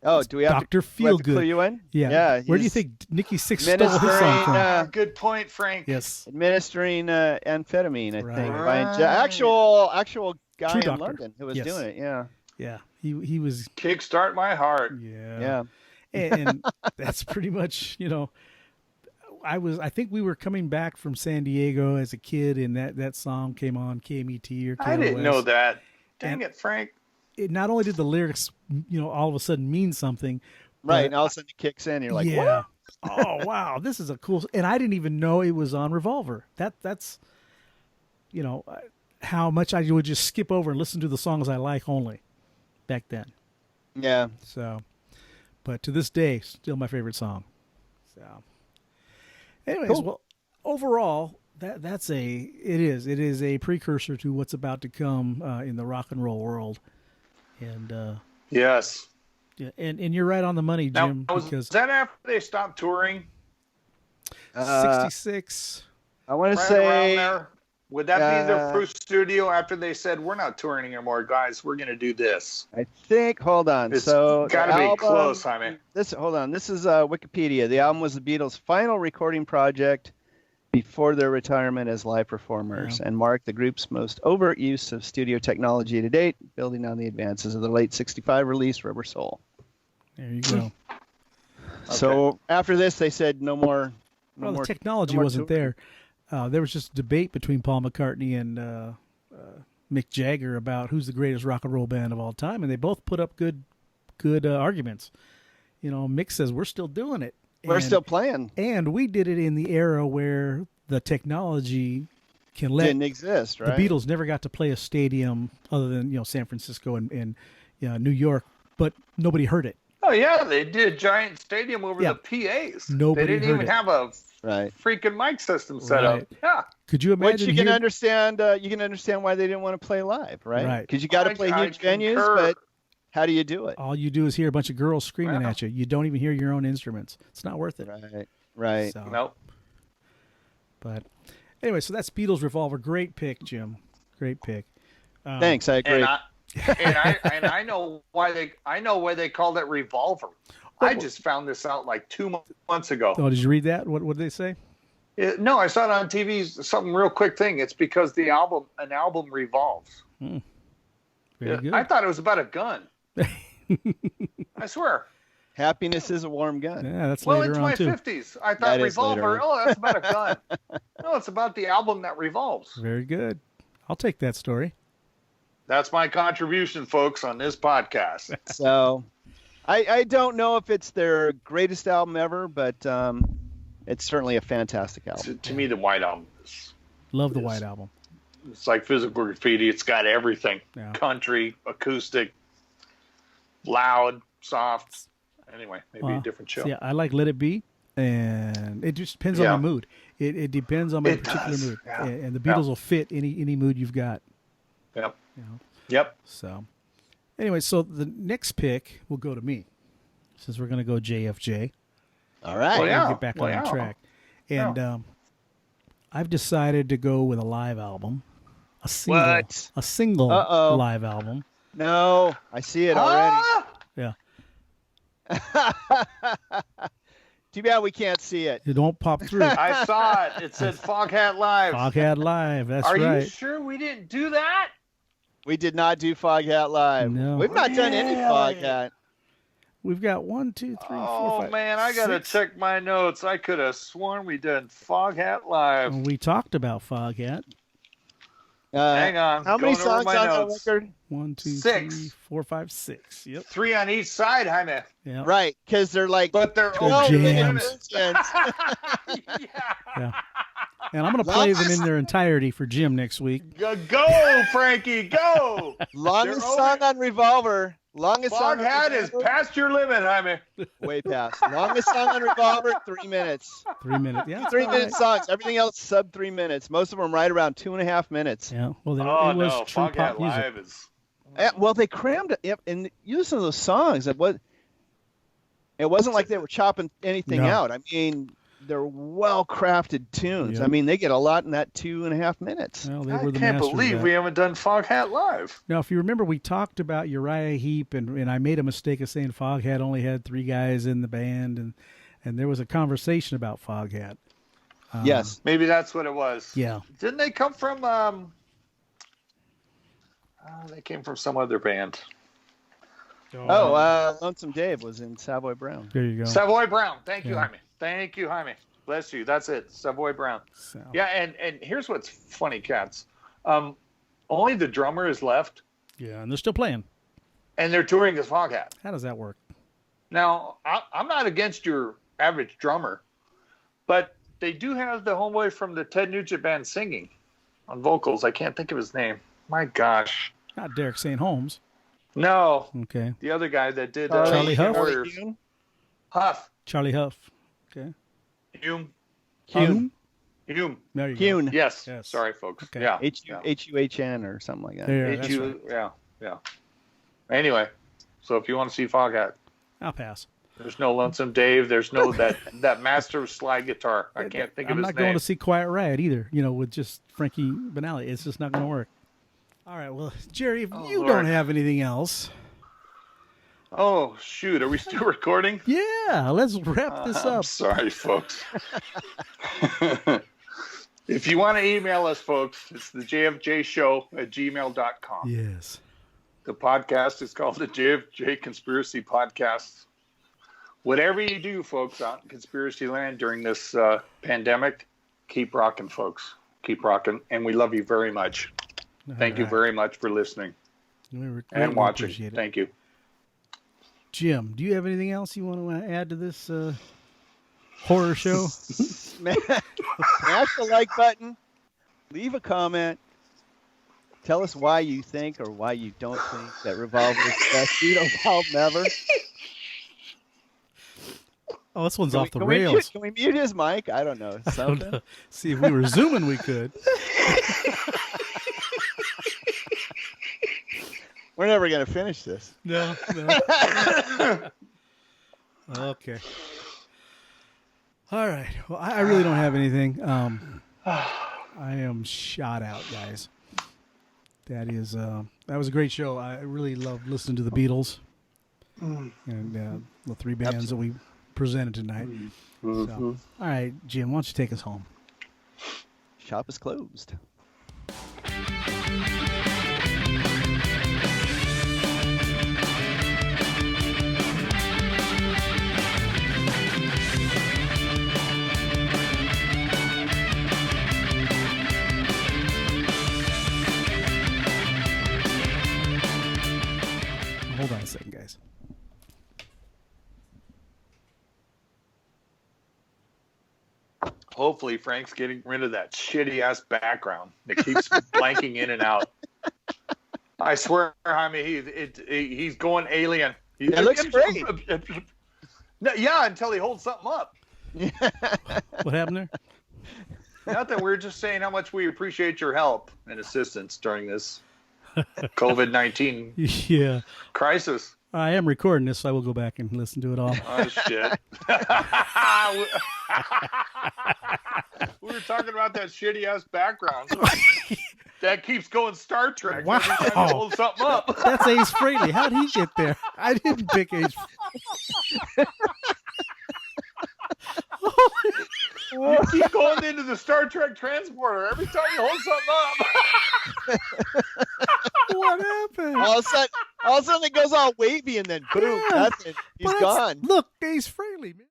Speaker 2: Oh, do we have
Speaker 3: Dr.
Speaker 2: to, do we have to
Speaker 3: Feelgood.
Speaker 2: clue you in?
Speaker 3: yeah. Where do you
Speaker 2: he's
Speaker 3: think Nikki Sixx stole his
Speaker 2: ministering,
Speaker 3: song from?
Speaker 4: Good point, Frank.
Speaker 3: Yes.
Speaker 2: administering amphetamine? I think
Speaker 3: Right.
Speaker 2: by actual guy
Speaker 3: True
Speaker 2: in
Speaker 3: doctor.
Speaker 2: London who was
Speaker 3: Yes.
Speaker 2: doing it. Yeah.
Speaker 3: Yeah. He was,
Speaker 4: Kickstart my heart.
Speaker 2: Yeah.
Speaker 3: and that's pretty much, I think we were coming back from San Diego as a kid, and that song came on KMET or KLOS.
Speaker 4: I didn't know that. Dang
Speaker 3: And-
Speaker 4: it, Frank.
Speaker 3: It not only did the lyrics, all of a sudden mean something,
Speaker 2: Right.
Speaker 3: but-
Speaker 2: And all of a sudden it kicks in. You're like,
Speaker 3: yeah.
Speaker 2: what?
Speaker 3: Oh wow, this is a cool. And I didn't even know it was on Revolver. That's, how much I would just skip over and listen to the songs I like only, back then.
Speaker 2: Yeah.
Speaker 3: So, but to this day, still my favorite song. So, anyways,
Speaker 2: Cool.
Speaker 3: well, overall, it is a precursor to what's about to come in the rock and roll world, and
Speaker 4: Yes.
Speaker 3: yeah, and you're right on the money,
Speaker 4: Now,
Speaker 3: Jim,
Speaker 4: was
Speaker 3: because
Speaker 4: that after they stopped touring?
Speaker 3: 66.
Speaker 2: I want to
Speaker 4: Right around
Speaker 2: say
Speaker 4: there? Would that be their first studio after they said, we're not touring anymore, guys. We're going to do this?
Speaker 2: I think. Hold on.
Speaker 4: It's
Speaker 2: so
Speaker 4: got
Speaker 2: the
Speaker 4: to be
Speaker 2: album-
Speaker 4: close, I mean.
Speaker 2: Hold on. This is Wikipedia. The album was the Beatles' final recording project before their retirement as live performers, and marked the group's most overt use of studio technology to date, building on the advances of the late '65 release Rubber Soul.
Speaker 3: There you go.
Speaker 2: So after this, they said no more.
Speaker 3: Well, the technology wasn't there. There was just a debate between Paul McCartney and Mick Jagger about who's the greatest rock and roll band of all time, and they both put up good arguments. Mick says we're still doing it.
Speaker 2: We're still playing.
Speaker 3: And we did it in the era where the technology can let
Speaker 2: Didn't exist, right?
Speaker 3: the Beatles never got to play a stadium other than San Francisco and New York, but nobody heard it.
Speaker 4: Oh, yeah, they did giant stadium over the PAs.
Speaker 3: Nobody
Speaker 4: They didn't
Speaker 3: heard
Speaker 4: even
Speaker 3: it.
Speaker 4: have a
Speaker 2: Right.
Speaker 4: freaking mic system set up.
Speaker 3: Right.
Speaker 4: Yeah.
Speaker 3: Could you imagine?
Speaker 2: Which you can
Speaker 3: here-
Speaker 2: understand. You can understand why they didn't want to play live, right?
Speaker 3: Right.
Speaker 2: Because you got to play
Speaker 4: I
Speaker 2: huge venues,
Speaker 4: concur.
Speaker 2: but how do you do it?
Speaker 3: All you do is hear a bunch of girls screaming
Speaker 4: Wow.
Speaker 3: at you. You don't even hear your own instruments. It's not worth it.
Speaker 2: Right. Right.
Speaker 3: So,
Speaker 4: Nope.
Speaker 3: But anyway, so that's Beatles Revolver. Great pick, Jim. Great pick.
Speaker 2: Thanks. I agree.
Speaker 4: And I know why they called it Revolver. I just found this out like 2 months ago.
Speaker 3: Oh, did you read that? What did they say?
Speaker 4: No, I saw it on TV. Something real quick thing. It's because an album revolves.
Speaker 3: Very
Speaker 4: Yeah,
Speaker 3: good.
Speaker 4: I thought it was about a gun. I swear.
Speaker 2: Happiness is a warm gun.
Speaker 3: Yeah, that's
Speaker 4: Well,
Speaker 3: later
Speaker 4: it's
Speaker 3: on
Speaker 4: my
Speaker 3: too.
Speaker 4: 50s. I thought
Speaker 2: That is later
Speaker 4: Revolver.
Speaker 2: on.
Speaker 4: Oh, that's about a gun. No, it's about the album that revolves.
Speaker 3: Very good. I'll take that story.
Speaker 4: That's my contribution, folks, on this podcast.
Speaker 2: So, I don't know if it's their greatest album ever, but it's certainly a fantastic album.
Speaker 4: To me, the White Album is
Speaker 3: Love the White Album.
Speaker 4: it's like Physical Graffiti. It's got everything:
Speaker 3: Yeah.
Speaker 4: country, acoustic, loud, soft. Anyway, maybe a different show.
Speaker 3: Yeah, I like Let It Be. and it just depends on
Speaker 4: Yeah.
Speaker 3: my mood. It depends on my
Speaker 4: It
Speaker 3: particular
Speaker 4: does,
Speaker 3: mood,
Speaker 4: yeah.
Speaker 3: and the Beatles will fit any mood you've got.
Speaker 4: Yep.
Speaker 3: You know.
Speaker 4: Yep.
Speaker 3: So, anyway, so the next pick will go to me, since we're going to go JFJ.
Speaker 2: All right.
Speaker 4: Well, yeah.
Speaker 3: Get back on
Speaker 4: yeah.
Speaker 3: track, and I've decided to go with a live album, a single
Speaker 2: Uh-oh.
Speaker 3: live album.
Speaker 2: No, I see it already.
Speaker 3: Yeah,
Speaker 2: Too bad we can't see it.
Speaker 3: it don't pop through.
Speaker 4: I saw it. It said Foghat Live.
Speaker 3: Foghat Live. That's
Speaker 4: Are
Speaker 3: right.
Speaker 4: you sure we didn't do that?
Speaker 2: We did not do Foghat Live.
Speaker 3: No.
Speaker 2: We've not done any Foghat.
Speaker 3: We've got 1, 2, 3, 4, 5.
Speaker 4: Oh man, I gotta
Speaker 3: 6.
Speaker 4: check my notes. I could have sworn we did Foghat Live.
Speaker 3: We talked about Foghat.
Speaker 4: Hang on.
Speaker 2: How many
Speaker 4: going over
Speaker 2: songs
Speaker 4: my
Speaker 2: on
Speaker 4: notes.
Speaker 2: that record?
Speaker 3: 1, 2,
Speaker 4: 6.
Speaker 3: 3, 4, 5, 6. Yep.
Speaker 4: 3 on each side, Jaime.
Speaker 3: Yeah.
Speaker 2: Right, because they're like
Speaker 4: But they're
Speaker 3: They're
Speaker 4: all
Speaker 3: jams.
Speaker 2: versions.
Speaker 3: Yeah. And I'm going to play them in their entirety for Jim next week.
Speaker 4: Go, Frankie, go!
Speaker 2: Longest
Speaker 4: They're
Speaker 2: song on Revolver. Longest song on
Speaker 4: Foghat is
Speaker 2: Revolver.
Speaker 4: past your limit, Jaime.
Speaker 2: Way past. Longest song on Revolver, 3 minutes.
Speaker 3: 3 minutes. Yeah.
Speaker 2: 3
Speaker 3: all
Speaker 2: minute
Speaker 3: right.
Speaker 2: songs. Everything else sub 3 minutes. Most of them right around 2.5 minutes.
Speaker 3: Yeah. Well, then
Speaker 4: Oh
Speaker 3: it was
Speaker 4: no,
Speaker 3: true
Speaker 4: Foghat
Speaker 3: pop music.
Speaker 4: Live is.
Speaker 2: Well, they crammed it. Yep, and you listen to those songs. It wasn't like they were chopping anything
Speaker 3: No.
Speaker 2: out. I mean, they're well crafted tunes.
Speaker 3: Yep.
Speaker 2: I mean, they get a lot in that 2.5 minutes.
Speaker 3: Well, they
Speaker 4: I
Speaker 3: were the
Speaker 4: can't
Speaker 3: masters of
Speaker 4: believe
Speaker 3: that.
Speaker 4: we haven't done Foghat Live.
Speaker 3: Now, if you remember, we talked about Uriah Heep, and I made a mistake of saying Foghat only had 3 guys in the band, and there was a conversation about Foghat.
Speaker 2: Yes.
Speaker 4: Maybe that's what it was.
Speaker 3: Yeah.
Speaker 4: Didn't they come from? They came from some other band.
Speaker 2: Lonesome Dave was in Savoy Brown.
Speaker 3: There you go.
Speaker 4: Savoy Brown. Thank you,
Speaker 3: Yeah.
Speaker 4: Jaime. Thank you, Jaime. Bless you. That's it. Savoy Brown.
Speaker 3: So,
Speaker 4: Yeah, and here's what's funny, cats. Only the drummer is left,
Speaker 3: yeah, and they're still playing.
Speaker 4: and they're touring as Foghat.
Speaker 3: How does that work?
Speaker 4: Now, I'm not against your average drummer, but they do have the homeboy from the Ted Nugent band singing on vocals. I can't think of his name. My gosh.
Speaker 3: Not Derek St. Holmes.
Speaker 4: No,
Speaker 3: Okay.
Speaker 4: the other guy that did
Speaker 3: Charlie Huff?
Speaker 4: Warriors. Huff.
Speaker 3: Charlie Huff. Okay.
Speaker 4: Hume.
Speaker 3: Hume?
Speaker 4: Hume.
Speaker 3: There you
Speaker 2: Hune.
Speaker 4: Yes.
Speaker 3: Yes.
Speaker 4: Sorry, folks.
Speaker 3: Okay.
Speaker 4: Yeah.
Speaker 2: H-U-H-N or something like that.
Speaker 3: go. There, that's
Speaker 4: H-U-
Speaker 3: right.
Speaker 4: Yeah. Anyway, so if you want to see Foghat,
Speaker 3: I'll pass.
Speaker 4: there's no Lonesome Dave. There's no that master slide guitar. I can't think of
Speaker 3: I'm
Speaker 4: his
Speaker 3: not
Speaker 4: name.
Speaker 3: going to see Quiet Riot either, with just Frankie Banali. It's just not going to work. All right, well, Jerry, if you
Speaker 4: Lord.
Speaker 3: don't have anything else,
Speaker 4: Oh shoot! Are we still recording?
Speaker 3: yeah, let's wrap this
Speaker 4: I'm
Speaker 3: up.
Speaker 4: sorry, folks. If you want to email us, folks, it's the jfjshow@gmail.com.
Speaker 3: Yes.
Speaker 4: The podcast is called the JFJ Conspiracy Podcast. Whatever you do, folks, out in conspiracy land during this pandemic, keep rocking, folks. Keep rocking. And we love you very much. Thank you very much for listening and watching.
Speaker 3: Appreciate it.
Speaker 4: Thank you.
Speaker 3: Jim, do you have anything else you want to add to this horror show?
Speaker 2: Smash the like button. Leave a comment. Tell us why you think or why you don't think that Revolver is the best Beatles album ever.
Speaker 3: Oh, this one's
Speaker 2: Can
Speaker 3: off
Speaker 2: we-
Speaker 3: the
Speaker 2: can we mute-
Speaker 3: rails.
Speaker 2: Can we mute his mic? I don't know.
Speaker 3: I don't
Speaker 2: Something?
Speaker 3: know. See, if we were zooming, we could.
Speaker 2: We're never going to finish this.
Speaker 3: No. Okay. All right. Well, I really don't have anything. I am shot out, guys. That was a great show. I really loved listening to the Beatles and the 3 bands that we presented tonight. So, all right, Jim, why don't you take us home?
Speaker 2: Shop is closed.
Speaker 3: Hold on a second, guys.
Speaker 4: Hopefully, Frank's getting rid of that shitty ass background that keeps blanking in and out. I swear, Jaime, he's going alien.
Speaker 2: It looks great.
Speaker 4: No, yeah, until he holds something up.
Speaker 3: What happened there?
Speaker 4: Nothing. We're just saying how much we appreciate your help and assistance during this COVID-19
Speaker 3: Yeah.
Speaker 4: crisis.
Speaker 3: I am recording this, so I will go back and listen to it all.
Speaker 4: Oh, shit. We were talking about that shitty-ass background that keeps going Star Trek every time you hold something up.
Speaker 3: That's Ace Frehley. How'd he get there? I didn't pick Ace.
Speaker 4: You keep going into the Star Trek transporter every time you hold something up.
Speaker 3: What happened?
Speaker 2: All of a sudden it goes all wavy and then boom,
Speaker 3: Yeah.
Speaker 2: that's it. He's
Speaker 3: But
Speaker 2: gone.
Speaker 3: Look, Ace Frehley, man.